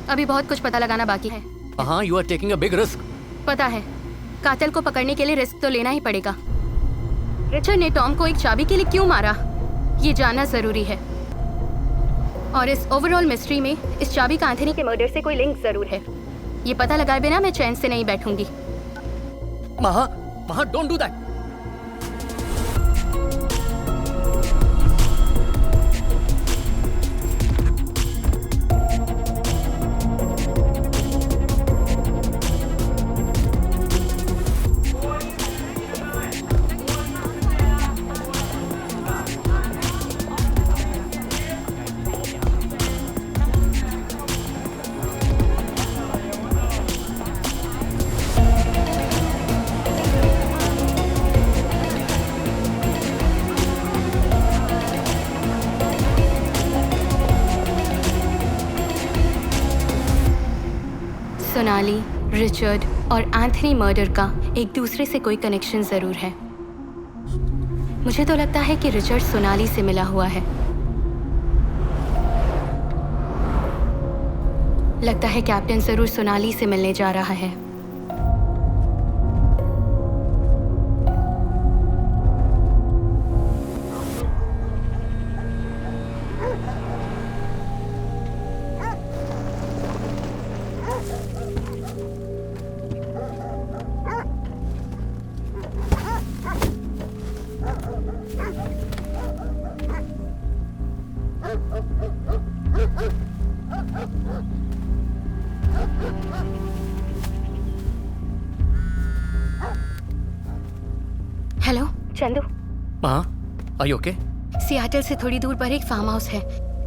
अभी बहुत कुछ पता लगाना बाकी है। हाँ, you are taking a big risk. पता है, कातिल को पकड़ने के लिए रिस्क तो लेना ही पड़ेगा। रिचर्ड ने टॉम को एक चाबी के लिए क्यों मारा, ये जानना जरूरी है। और इस ओवरऑल मिस्ट्री में इस चाबी का एंथनी के मर्डर से कोई लिंक जरूर है। ये पता लगाए बिना मैं चैन से नहीं बैठूंगी। महा, don't do that. Sonali, Richard और एंथनी मर्डर का एक दूसरे से कोई कनेक्शन जरूर है। मुझे तो लगता है कि रिचर्ड सोनाली से मिला हुआ है। लगता है कैप्टन जरूर सोनाली से मिलने जा रहा है। हेलो चंदू। हाँ, are you okay? सियाटल से थोड़ी दूर पर एक फार्म हाउस है।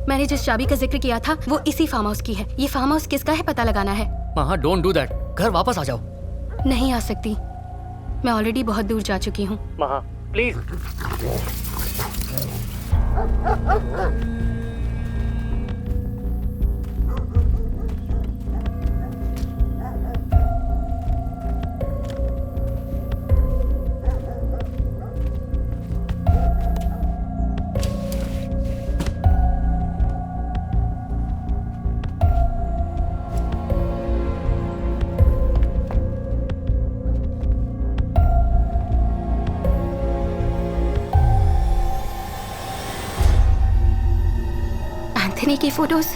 मैंने जिस चाबी का जिक्र किया था वो इसी फार्म हाउस की है। ये फार्म हाउस किसका है पता लगाना है। महा, don't do that. घर वापस आ जाओ। नहीं आ सकती, मैं ऑलरेडी बहुत दूर जा चुकी हूँ। महा, प्लीज। एंथनी की photos.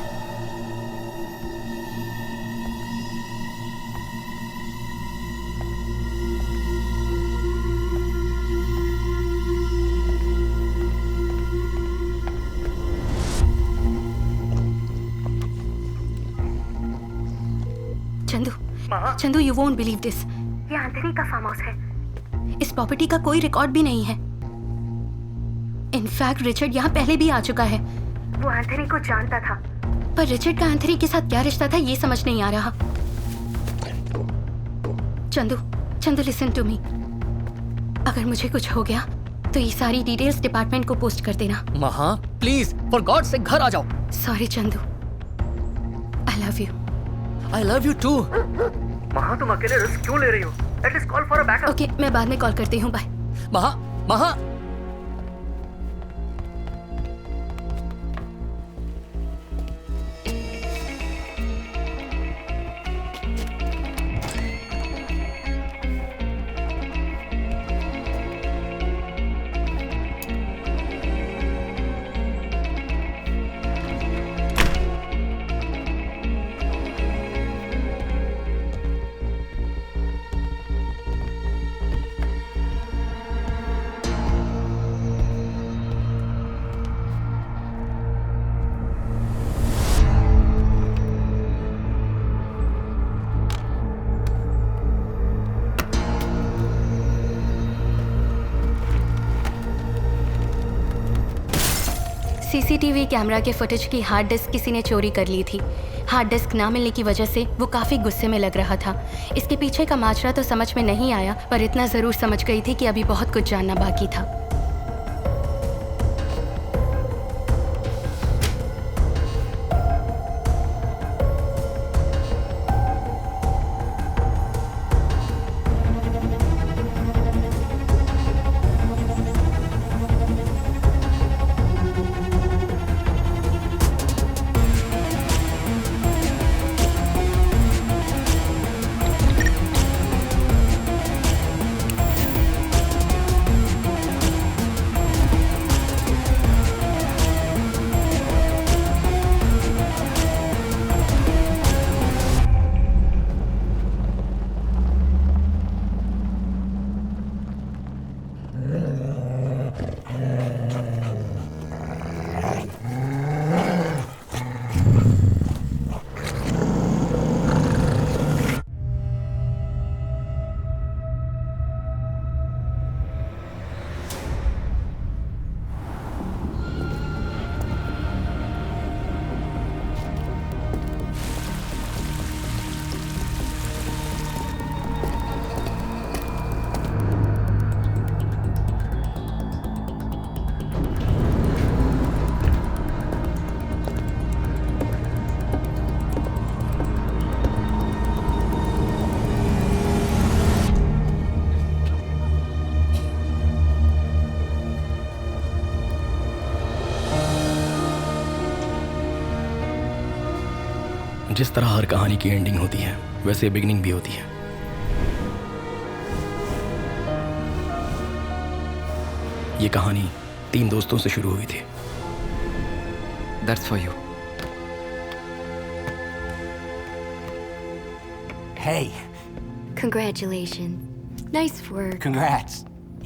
Chandu, you won't believe this. ये एंथनी का फार्म हाउस है। इस प्रॉपर्टी का कोई रिकॉर्ड भी नहीं है। इनफैक्ट रिचर्ड यहाँ पहले भी आ चुका है। वो एंथनी को जानता था, पर रिचर्ड का एंथनी के साथ क्या रिश्ता था ये समझ नहीं आ रहा। Chandu listen to me. अगर मुझे कुछ हो गया तो ये सारी डिटेल्स डिपार्टमेंट को पोस्ट कर देना। महा, प्लीज, फॉर गॉड से घर आ जाओ। Sorry Chandu, I love you. I love you too. Maha, तुम अकेले रिस्क क्यों ले रही हो? At least call for a backup. Okay, मैं बाद में कॉल करती हूँ। बाय। महा। सीसीटीवी कैमरा के फुटेज की हार्ड डिस्क किसी ने चोरी कर ली थी। हार्ड डिस्क ना मिलने की वजह से वो काफ़ी गुस्से में लग रहा था। इसके पीछे का माजरा तो समझ में नहीं आया, पर इतना ज़रूर समझ गई थी कि अभी बहुत कुछ जानना बाकी था। जिस तरह हर कहानी की एंडिंग होती है, वैसे बिगिनिंग भी होती है। ये कहानी 3 दोस्तों से शुरू हुई थी। That's for you. Hey, Congratulations. Nice work. congrats.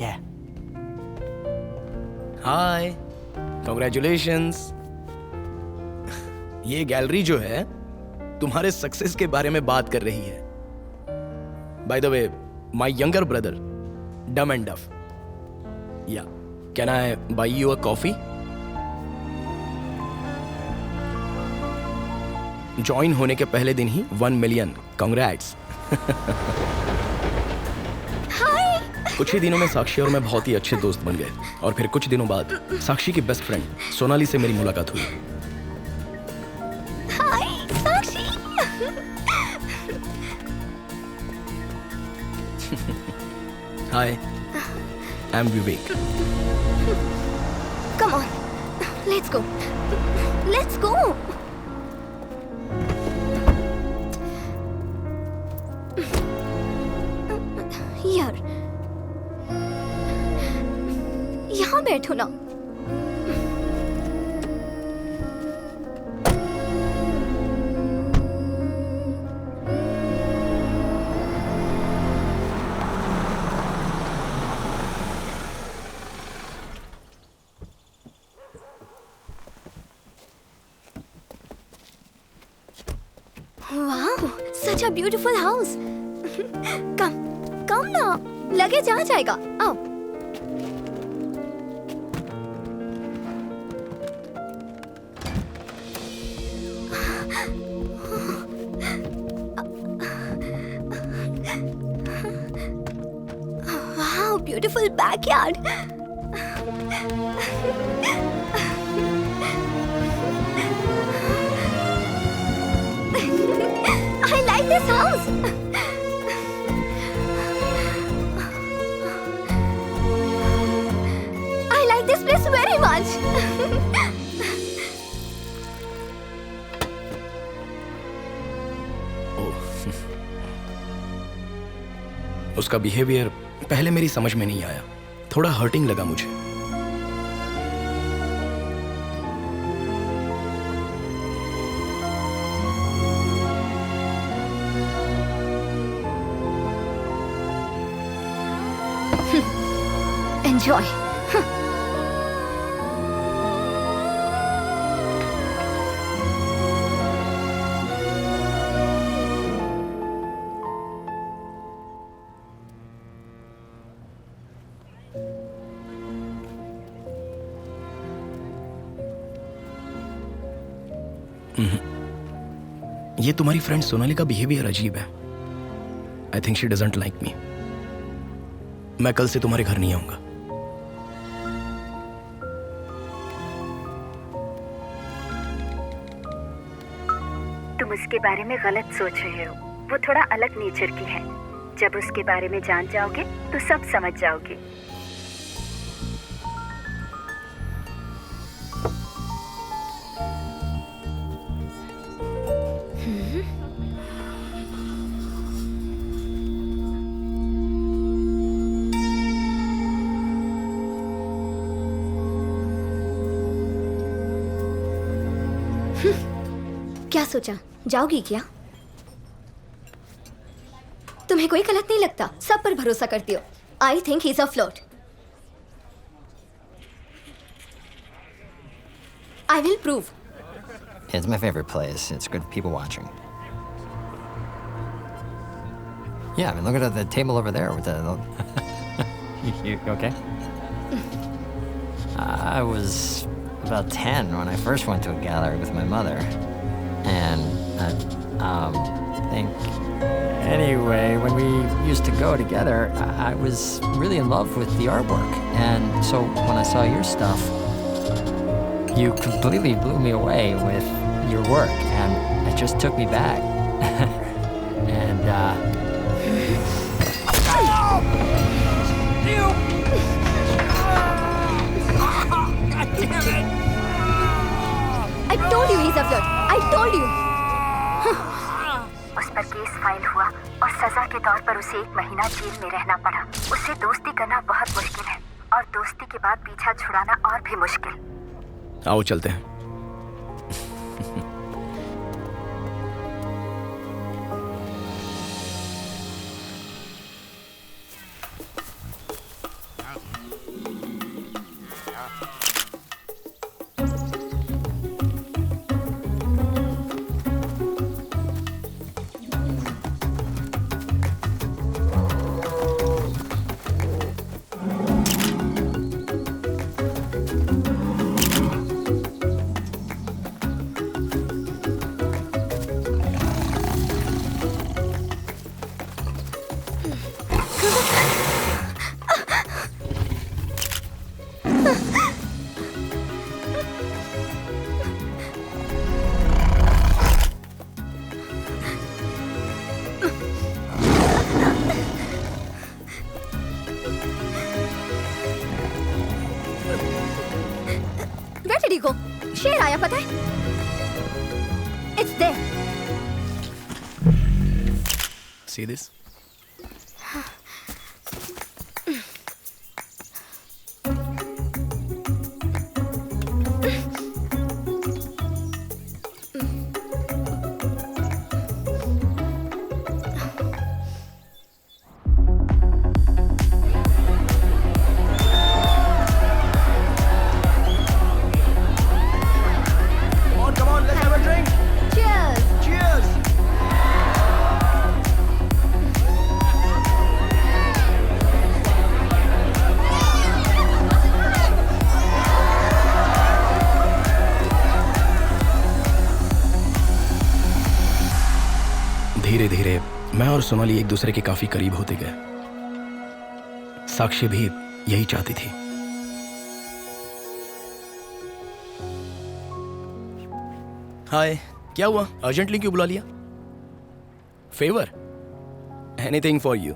Yeah. Hi, congratulations. ये गैलरी जो है तुम्हारे सक्सेस के बारे में बात कर रही है। By the way, my younger brother, dumb and duff. Yeah can I buy you a coffee? Join होने के पहले दिन ही 1 मिलियन, कॉन्ग्रेट्स। कुछ ही दिनों में साक्षी और मैं बहुत ही अच्छे दोस्त बन गए, और फिर कुछ दिनों बाद साक्षी की बेस्ट फ्रेंड सोनाली से मेरी मुलाकात हुई। Hi, I'm Vivek. Come on, let's go. Let's go. यार, यहाँ बैठो ना। Wow, such a beautiful house. Come ना, लगेज आ जाएगा। आओ। Wow, beautiful backyard. I like this house. I like this place very much. उसका बिहेवियर पहले मेरी समझ में नहीं आया, थोड़ा हर्टिंग लगा मुझे। Enjoy. ये तुम्हारी फ्रेंड सोनाली का बिहेवियर अजीब है। I think she doesn't like me. मैं कल से तुम्हारे घर नहीं आऊंगा। तुम उसके बारे में गलत सोच रहे हो। वो थोड़ा अलग नेचर की है। जब उसके बारे में जान जाओगे तो सब समझ जाओगे। क्या सोचा, जाओगी क्या? तुम्हें कोई गलत नहीं लगता, सब पर भरोसा करती हो। I think he is a flirt. I will prove. It's my favorite place. It's good people watching. Yeah, I mean, look at the table over there with the. You okay? I was about 10 when I first went to a gallery with my mother, and I think. Anyway, when we used to go together, I was really in love with the artwork, and so when I saw your stuff, you completely blew me away with your work, and it just took me back. And God damn it! I told you he's a flirt. I told you. उस पर case file हुआ और सजा के तौर पर उसे 1 महीना जेल में रहना पड़ा। उससे दोस्ती करना बहुत मुश्किल है और दोस्ती के बाद पीछा छुड़ाना और भी मुश्किल। आओ चलते हैं। शेर आया, पता है? It's there. See this? धीरे धीरे मैं और सोनाली एक दूसरे के काफी करीब होते गए। साक्षी भी यही चाहती थी। हाय, क्या हुआ? अर्जेंटली क्यों बुला लिया? Favour? Anything for you.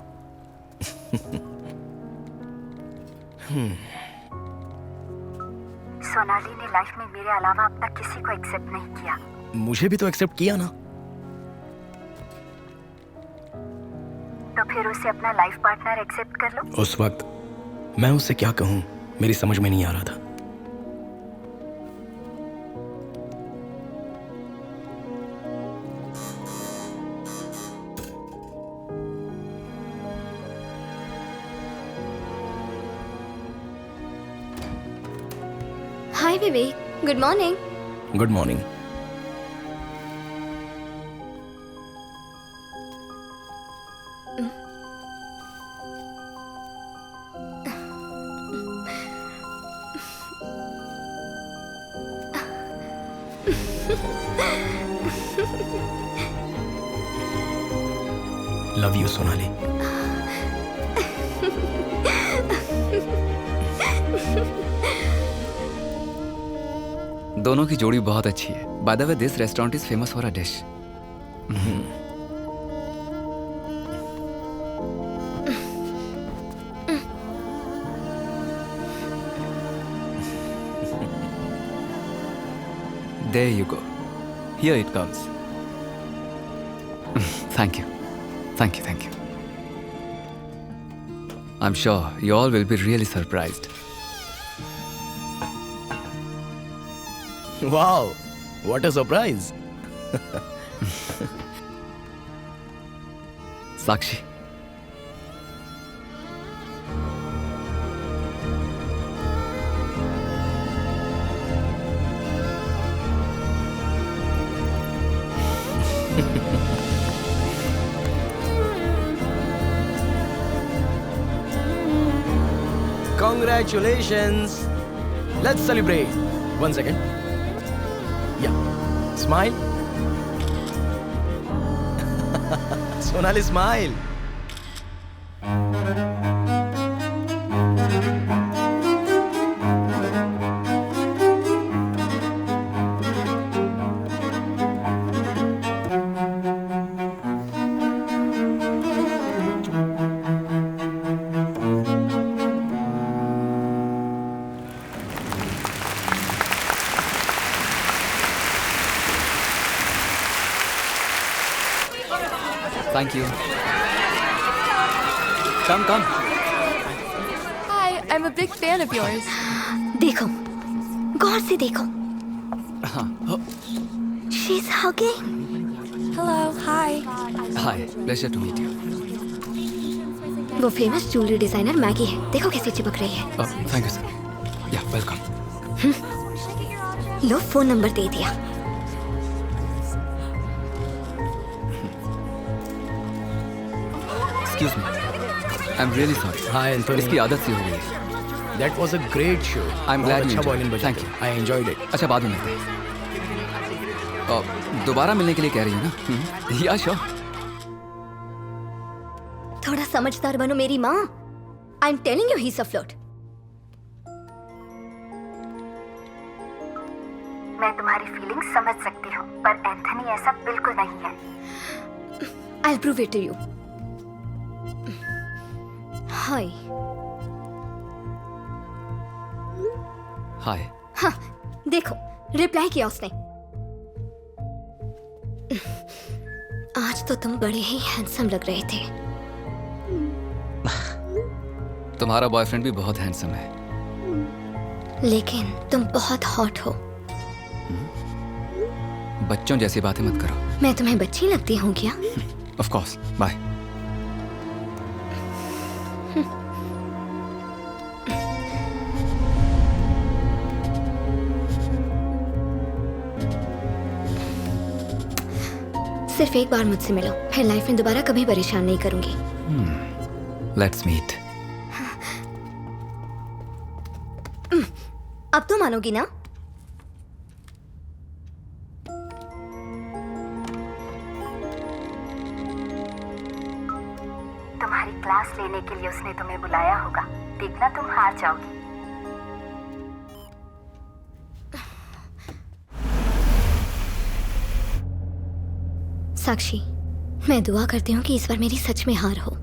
Sonali ने लाइफ में मेरे अलावा अब तक किसी को एक्सेप्ट नहीं किया। मुझे भी तो एक्सेप्ट किया ना। तो फिर उसे अपना लाइफ पार्टनर एक्सेप्ट कर लो। उस वक्त मैं उससे क्या कहूं, मेरी समझ में नहीं आ रहा था। Hi Vivek, good morning. Good morning. Love you Sonali. दोनों की जोड़ी बहुत अच्छी है। By the way this restaurant is famous for a dish. There you go. Here it comes. Thank you. Thank you, thank you. I'm sure you all will be really surprised. Wow, what a surprise. Sakshi. Congratulations. Let's celebrate. 1 second. Yeah. Smile. Sonali, smile. Thank you. Come. Hi, I'm a big fan of yours. देखो, गौर से देखो। She's hugging. Hello, hi. Hi, pleasure to meet you. वो famous jewellery designer Maggi है। देखो कैसे चिपक रही है। Thank you, sir. Yeah, welcome. लो, फोन नंबर दे दिया। Excuse me. I'm really sorry. Hi, Anthony. इसकी आदत सी हो गई है। That was a great show. I'm glad you अच्छा enjoyed violin it. बजा Thank था. you. I enjoyed it. अच्छा, बाद में मिलते हैं। दोबारा मिलने के लिए कह रही हो ना? या श्योर। थोड़ा समझदार बनो मेरी माँ। I'm telling you he's a flirt. मैं तुम्हारी फीलिंग्स समझ सकती हूँ, पर एंथनी ऐसा बिल्कुल नहीं है। I'll prove it to you. हाय। हाय। हाँ, देखो रिप्लाई किया उसने। आज तो तुम बड़े ही हैंडसम लग रहे थे। तुम्हारा बॉयफ्रेंड भी बहुत हैंडसम है। लेकिन तुम बहुत हॉट हो। बच्चों जैसी बातें मत करो। मैं तुम्हें बच्ची लगती हूँ क्या? Of course. Bye. सिर्फ एक बार मुझसे मिलो, फिर लाइफ में दोबारा कभी परेशान नहीं करूंगी। Let's meet. अब तो मानोगी ना? तुम्हारी क्लास लेने के लिए उसने तुम्हें बुलाया होगा। देखना तुम हार जाओगी। साक्षी, मैं दुआ करती हूँ कि इस बार मेरी सच में हार हो।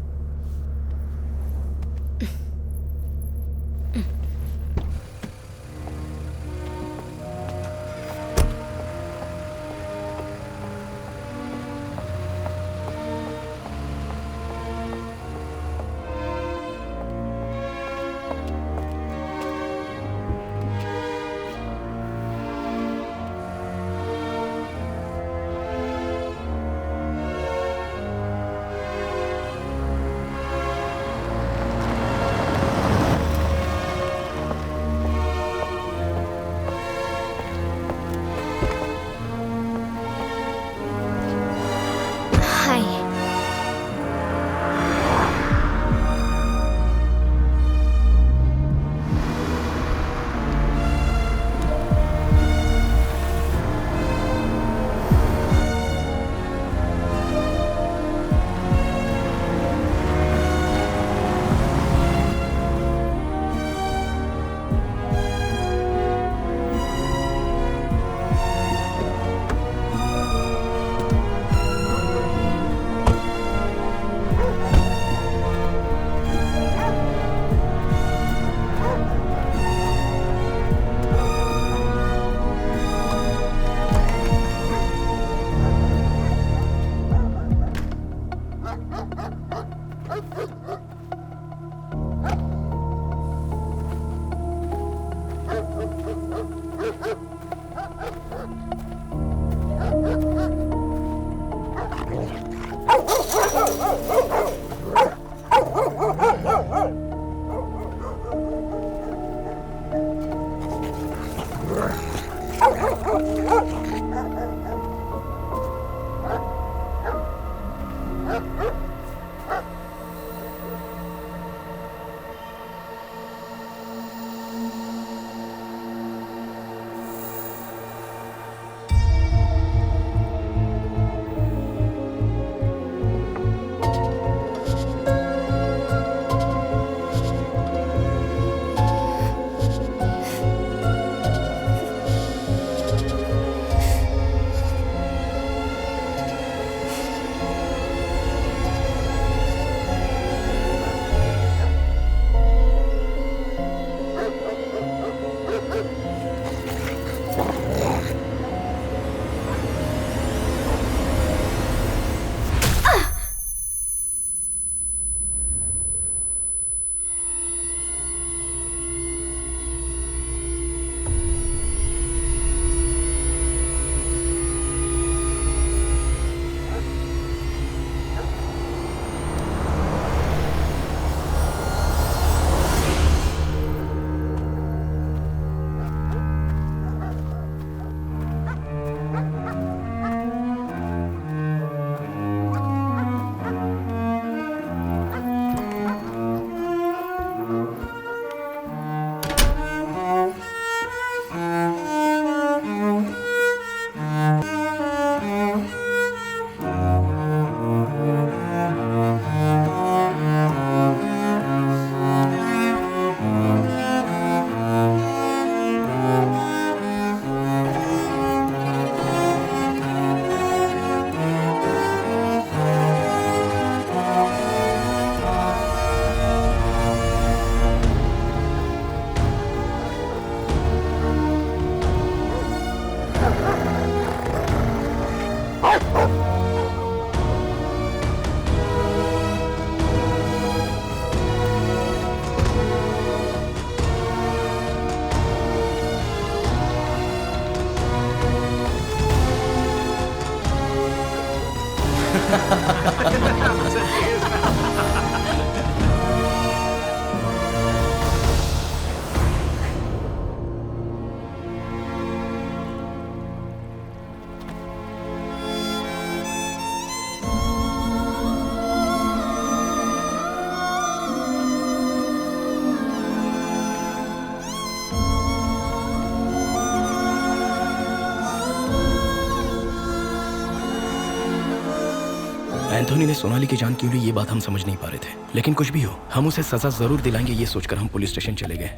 एंथोनी ने सोनाली की जान क्यों ली ये बात हम समझ नहीं पा रहे थे, लेकिन कुछ भी हो हम उसे सजा जरूर दिलाएंगे ये सोचकर हम पुलिस स्टेशन चले गए।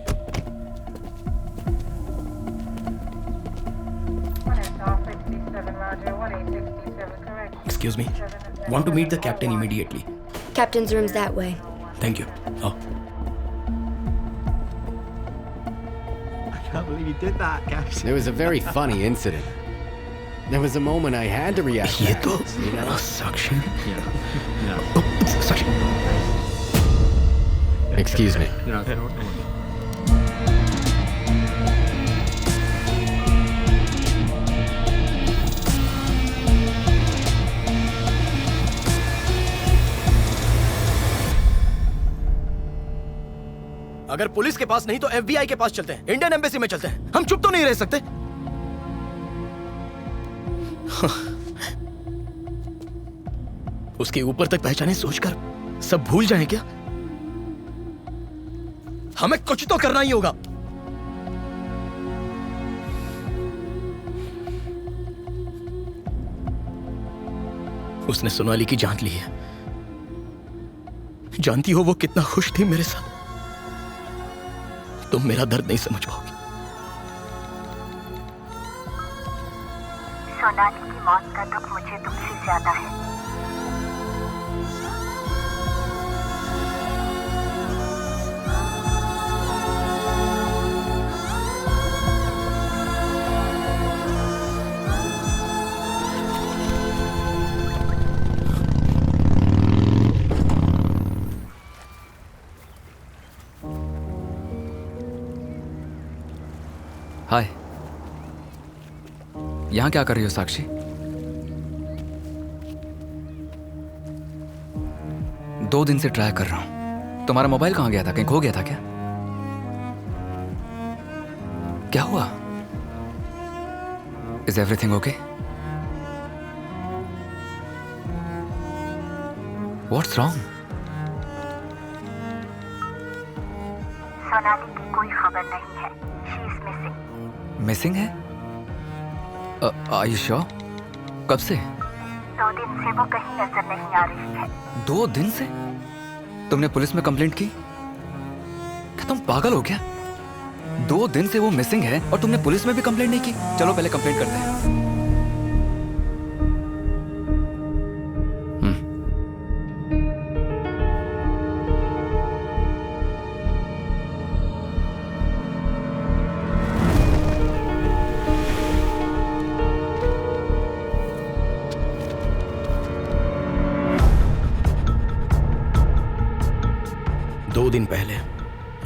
Excuse me. Want to meet the captain immediately. Captain's room's that way. Thank you. Oh. I can't believe you did that, Captain. It was a very funny incident. There was a moment I had to react. ये तो साक्षी. Yeah. Oh, साक्षी. Excuse me. अगर police के पास नहीं तो FBI के पास चलते हैं, Indian embassy में चलते हैं। हम चुप तो नहीं रह सकते। उसके ऊपर तक पहचाने सोचकर सब भूल जाएं क्या? हमें कुछ तो करना ही होगा। उसने सोनाली की जान ली है। जानती हो वो कितना खुश थी मेरे साथ। तुम मेरा दर्द नहीं समझ पाओगी। सोनाली की मौत का दुख मुझे तुमसे ज्यादा है। हाय, यहां क्या कर रही हो साक्षी? दो दिन से ट्राई कर रहा हूं। तुम्हारा मोबाइल कहां गया था? कहीं खो गया था क्या? क्या हुआ? Is everything okay? What's wrong? Sonali की कोई खबर नहीं है। She is missing. मिसिंग है? Are you sure? कब से? 2 दिन से वो कहीं नजर नहीं आ रही है। 2 दिन से? तुमने पुलिस में कंप्लेंट की? क्या तुम पागल हो क्या? 2 दिन से वो मिसिंग है और तुमने पुलिस में भी कंप्लेंट नहीं की? चलो पहले कंप्लेंट करते हैं। दिन पहले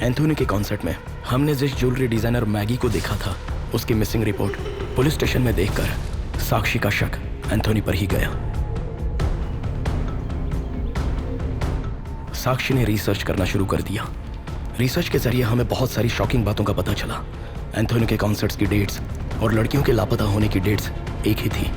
एंथोनी के कॉन्सर्ट में हमने जिस ज्वेलरी डिजाइनर मैगी को देखा था उसकी मिसिंग रिपोर्ट पुलिस स्टेशन में देखकर साक्षी का शक एंथोनी पर ही गया। साक्षी ने रिसर्च करना शुरू कर दिया। रिसर्च के जरिए हमें बहुत सारी शॉकिंग बातों का पता चला। एंथोनी के कॉन्सर्ट्स की डेट्स और लड़कियों के लापता होने की डेट्स एक ही थी।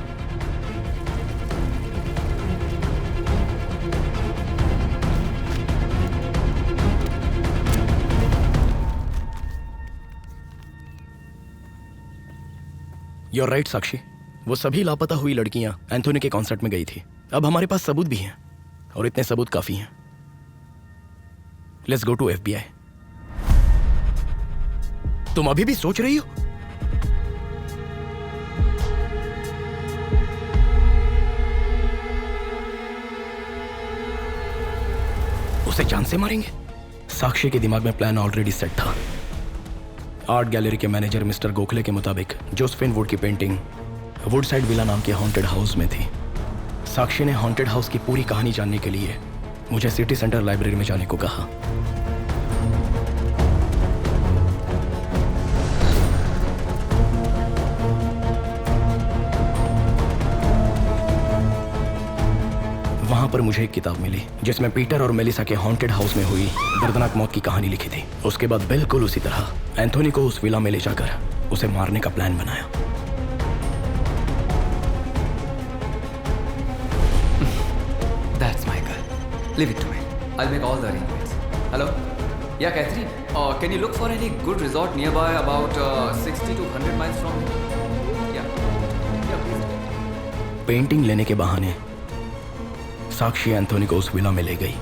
You're right, साक्षी। वो सभी लापता हुई लड़कियां एंथोनी के कॉन्सर्ट में गई थी। अब हमारे पास सबूत भी हैं और इतने सबूत काफी हैं। Let's go to FBI। तुम अभी भी सोच रही हो? उसे जान से मारेंगे? साक्षी के दिमाग में प्लान ऑलरेडी सेट था। आर्ट गैलरी के मैनेजर मिस्टर गोखले के मुताबिक जोसेफिन वुड की पेंटिंग वुडसाइड विला नाम के हॉन्टेड हाउस में थी। साक्षी ने हॉन्टेड हाउस की पूरी कहानी जानने के लिए मुझे सिटी सेंटर लाइब्रेरी में जाने को कहा। पर मुझे एक किताब मिली जिसमें पीटर और मेलिसा के हॉन्टेड हाउस में हुई दर्दनाक मौत की कहानी लिखी थी। उसके बाद बिल्कुल उसी तरह एंथोनी को उस विला में ले जाकर उसे मारने का प्लान बनाया। That's my girl. Leave it to me. I'll make all the arrangements. Hello? Yeah, Catherine. Can you look for any good resort nearby, about 60 to 100 miles from here? Yeah. Please. Painting लेने के बहाने साक्षी Anthony को उस villa में ले गई।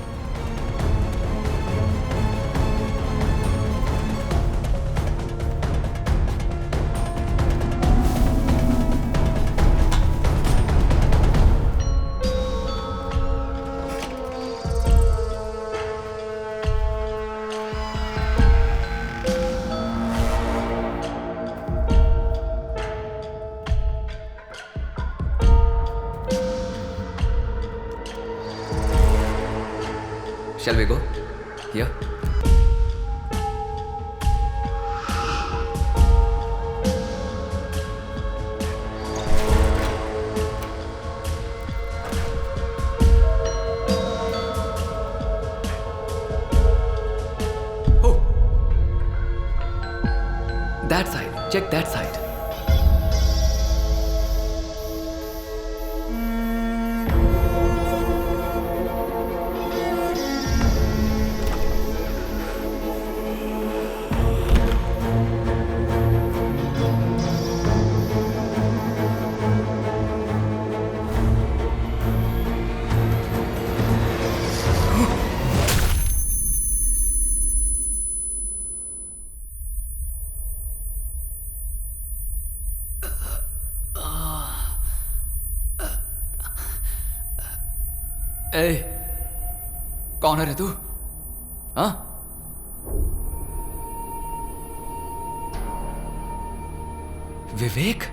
Shall we go? Yeah. Oh. That side. Check that side. ए, कौन है रे तू? हाँ? विवेक?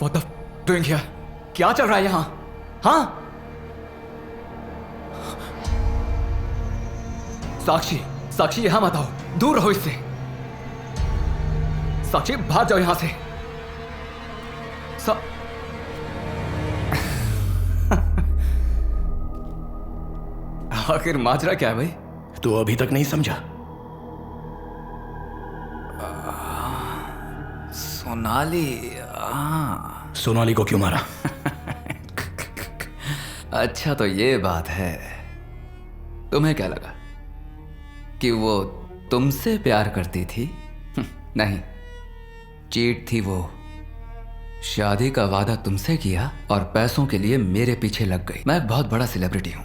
What the doing here? क्या चल रहा है यहाँ? हाँ? साक्षी, साक्षी यहाँ मत आओ, दूर रहो इससे। साक्षी भाग जाओ यहाँ से। आखिर माजरा क्या है भाई? तू अभी तक नहीं समझा? सोनाली। सोनाली को क्यों मारा? अच्छा तो ये बात है। तुम्हें क्या लगा कि वो तुमसे प्यार करती थी? नहीं, चीट थी वो। शादी का वादा तुमसे किया और पैसों के लिए मेरे पीछे लग गई। मैं एक बहुत बड़ा सेलिब्रिटी हूं,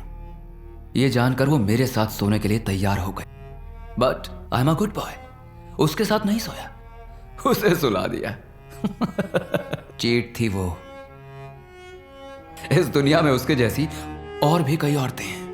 ये जानकर वो मेरे साथ सोने के लिए तैयार हो गई। But I am a good boy. उसके साथ नहीं सोया, उसे सुला दिया। चीट थी वो। इस दुनिया में उसके जैसी और भी कई औरतें हैं।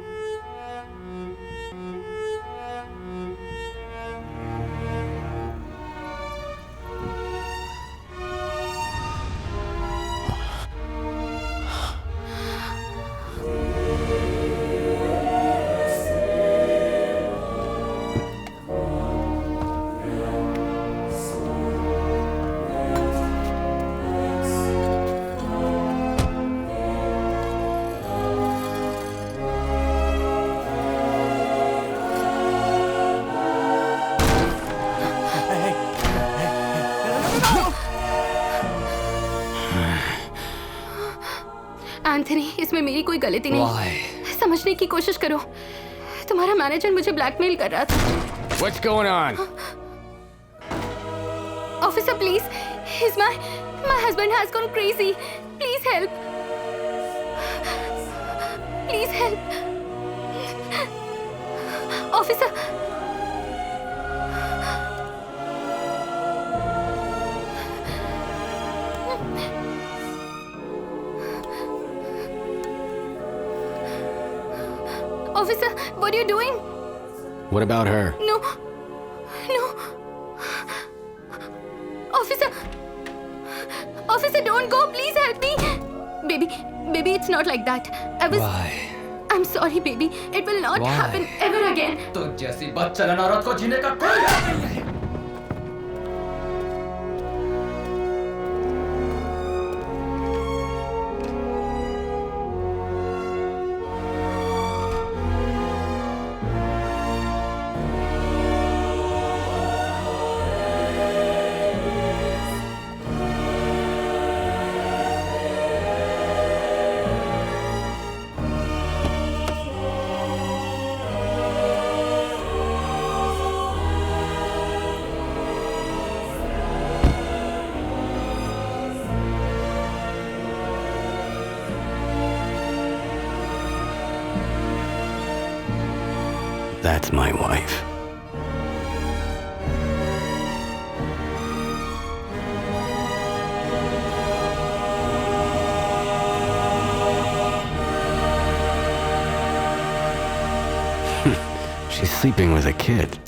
एंथनी, इसमें मेरी कोई गलती नहीं। समझने की कोशिश करो। तुम्हारा मैनेजर मुझे ब्लैकमेल कर रहा था। What's going on? Officer, please. My husband has gone crazy. Please help. Please help. Officer. Officer, what are you doing? What about her? No. Officer, don't go. Please help me. Baby, it's not like that. Why? I'm sorry, baby. It will not happen ever again. तो जैसी बदचलन औरत को जीने का कोई हक नहीं है। That's my wife. She's sleeping with a kid.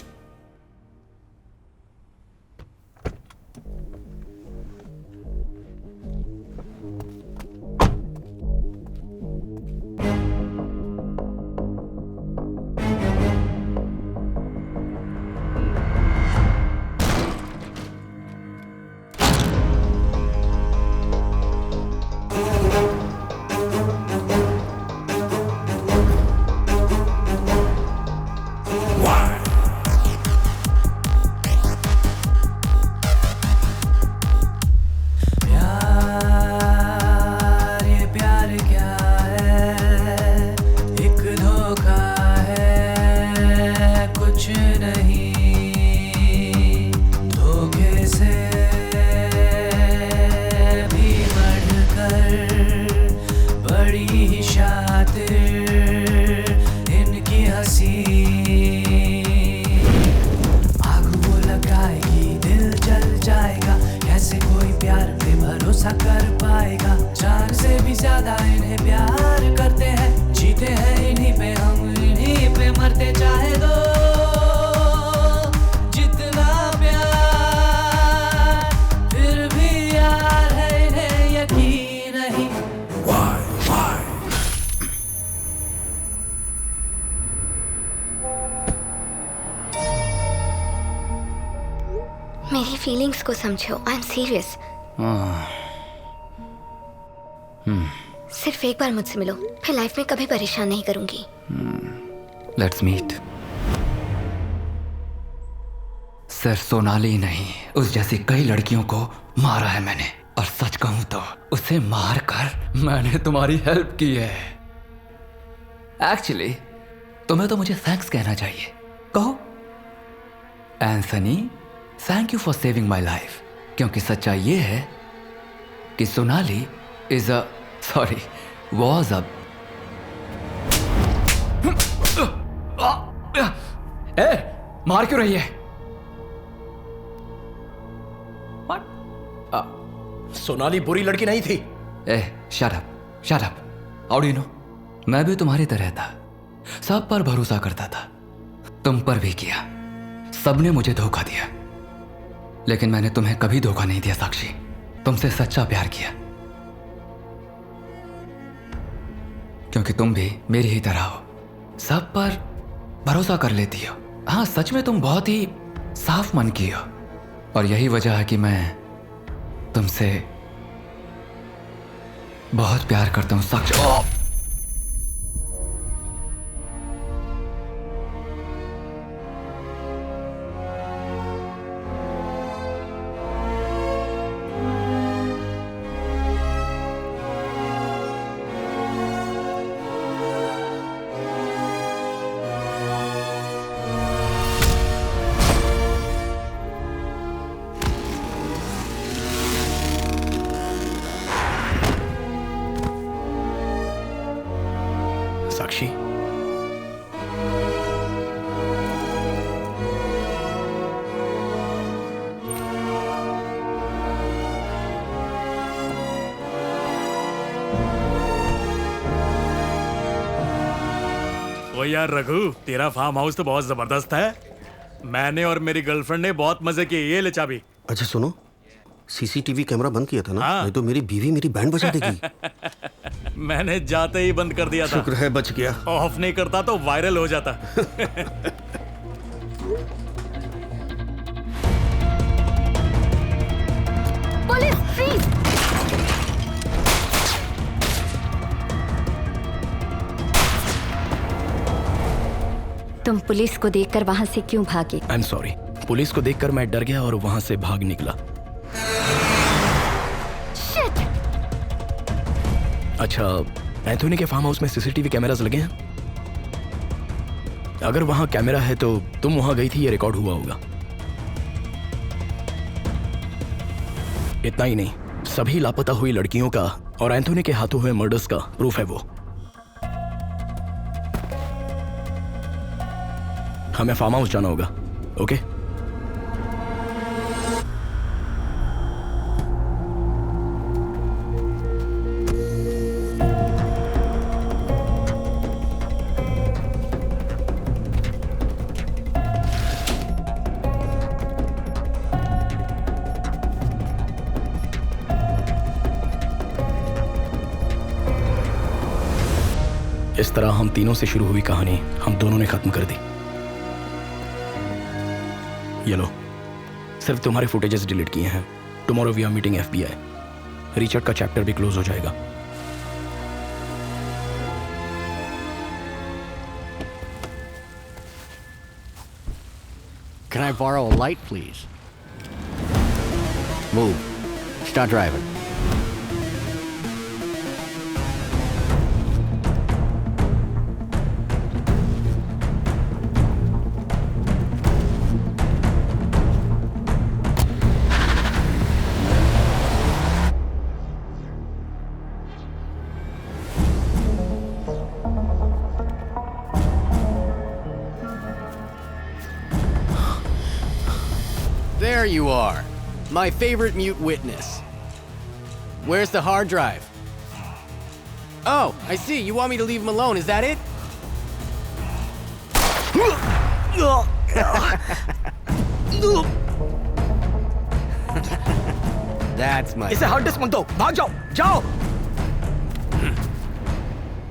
मेरी फीलिंग्स को समझो, आई एम सीरियस। सिर्फ एक बार मुझसे मिलो, फिर लाइफ में कभी परेशान नहीं करूंगी। Let's meet. सिर्फ सोनाली नहीं, उस जैसी कई लड़कियों को मारा है मैंने, और सच कहूं तो उसे मार कर मैंने तुम्हारी हेल्प की है। एक्चुअली तुम्हें तो मुझे थैंक्स कहना चाहिए। कहो। Anthony, thank you for saving my life, क्योंकि सच्चाई ये है कि Sonali is a was a मार क्यों रही है? सोनाली बुरी लड़की नहीं थी। Shut up. How do you know? मैं भी तुम्हारी तरह था, सब पर भरोसा करता था, तुम पर भी किया। सबने मुझे धोखा दिया, लेकिन मैंने तुम्हें कभी धोखा नहीं दिया साक्षी। तुमसे सच्चा प्यार किया, क्योंकि तुम भी मेरी ही तरह हो, सब पर भरोसा कर लेती हो। हाँ, सच में तुम बहुत ही साफ मन की हो, और यही वजह है कि मैं तुमसे बहुत प्यार करता हूं साक्षी। साक्षी, ओ यार रघु, तेरा फार्म हाउस तो बहुत जबरदस्त है। मैंने और मेरी गर्लफ्रेंड ने बहुत मजे किए। ये ले चाबी। अच्छा सुनो, सीसीटीवी कैमरा बंद किया था ना? नहीं तो मेरी बीवी मेरी बैंड बजा देगी। मैंने जाते ही बंद कर दिया था। शुक्र है बच गया। ऑफ नहीं करता तो वायरल हो जाता। Police, freeze! तुम पुलिस को देखकर वहां से क्यों भागे? I am sorry. पुलिस को देखकर मैं डर गया और वहां से भाग निकला। Shit! अच्छा, एंथोनी के फार्म हाउस में सीसीटीवी कैमरास लगे हैं? अगर वहां कैमरा है तो तुम वहां गई थी, ये रिकॉर्ड हुआ होगा। इतना ही नहीं, सभी लापता हुई लड़कियों का और एंथोनी के हाथों हुए मर्डर्स का प्रूफ है वो। हमें फार्म हाउस जाना होगा, ओके? इस तरह हम तीनों से शुरू हुई कहानी हम दोनों ने खत्म कर दी। ये लो, सिर्फ तुम्हारे फुटेजेस डिलीट किए हैं। Tomorrow we are meeting FBI। Richard का चैप्टर भी क्लोज हो जाएगा। Can I borrow a light, please? Move. Start driving. There you are. My favorite mute witness. Where's the hard drive? Oh, I see. You want me to leave him alone, is that it? That's my... इसे hard disk मत दो, भाग जाओ, जाओ!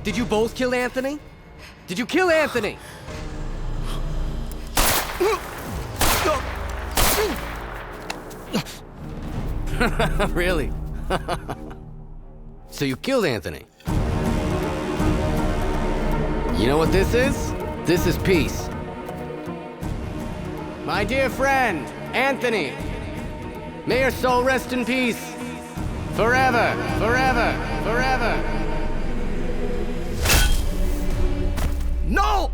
Did you both kill Anthony? Did you kill Anthony? Really? So you killed Anthony? You know what this is? This is peace. My dear friend, Anthony, may your soul rest in peace. Forever, forever, forever. No!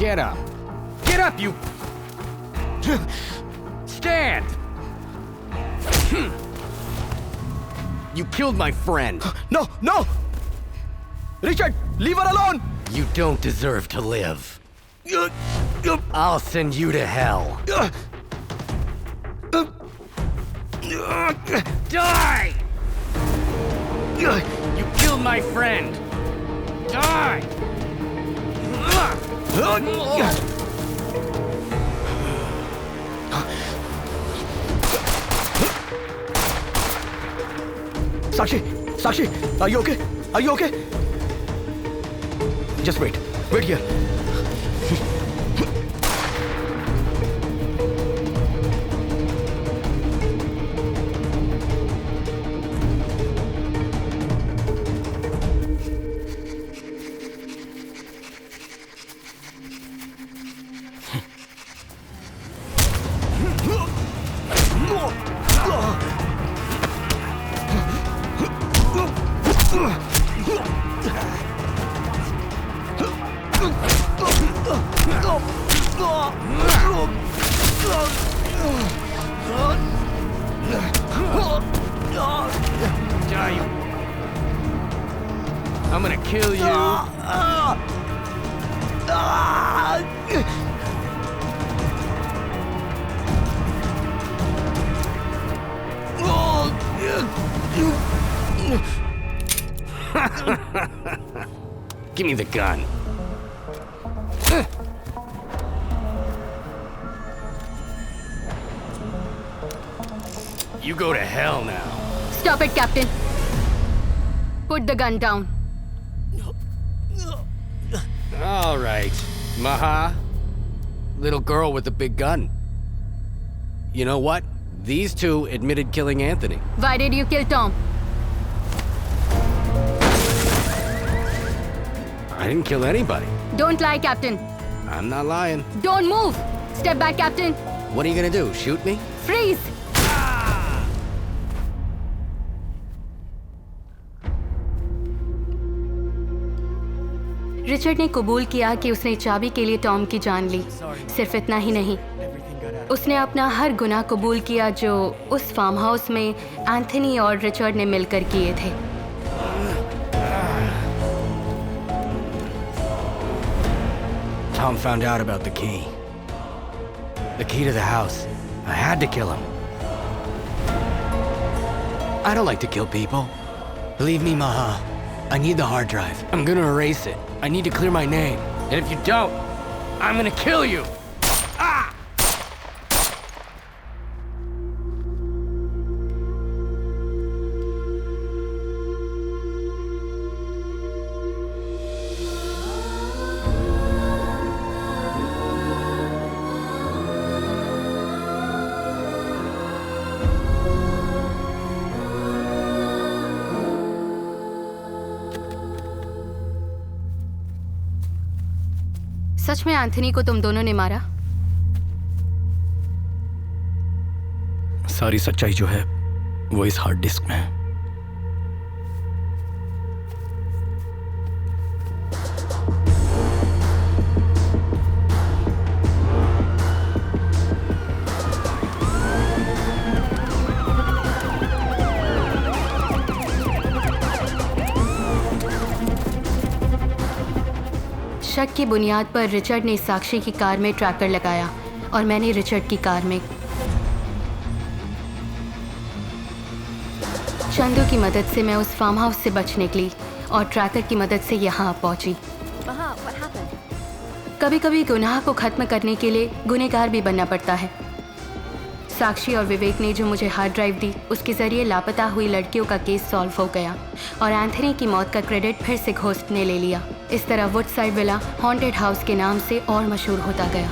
Get up. Get up, you... Stand! You killed my friend. No, no! Richard, leave her alone! You don't deserve to live. I'll send you to hell. Die! You killed my friend. Die! Sakshi, are you okay? Are you okay? Just wait here. I'm gonna kill you. Give me the gun. You go to hell now. Stop it, Captain. Put the gun down. All right, Maha. Little girl with the big gun. You know what? These two admitted killing Anthony. Why did you kill Tom? I didn't kill anybody. Don't lie, Captain. I'm not lying. Don't move. Step back, Captain. What are you gonna do? Shoot me? Freeze. Richard ने कबूल किया कि उसने चाबी के लिए Tom की जान ली। सिर्फ इतना ही नहीं, उसने अपना हर गुनाह कबूल किया जो उस फार्म हाउस में एंथनी और रिचर्ड ने मिलकर किए थे। Tom found out about the key. The key to the house. I had to kill him. I don't like to kill people. Believe me, Maha. I need the hard drive. I'm gonna erase it. I need to clear my name. And if you don't, I'm gonna kill you! Ah! सच में Anthony को तुम दोनों ने मारा? सारी सच्चाई जो है वो इस हार्ड डिस्क में है। शक की बुनियाद पर रिचर्ड ने साक्षी की कार में ट्रैकर लगाया और मैंने रिचर्ड की कार में चंदू की मदद से मैं उस फार्म हाउस से बच निकली और ट्रैकर की मदद से यहाँ पहुँची। कभी कभी गुनाह को ख़त्म करने के लिए गुनहगार भी बनना पड़ता है। साक्षी और विवेक ने जो मुझे हार्ड ड्राइव दी, उसके ज़रिए लापता हुई लड़कियों का केस सॉल्व हो गया और एंथनी की मौत का क्रेडिट फिर से घोस्ट ने ले लिया। इस तरह वुडसाइड विला हॉन्टेड हाउस के नाम से और मशहूर होता गया।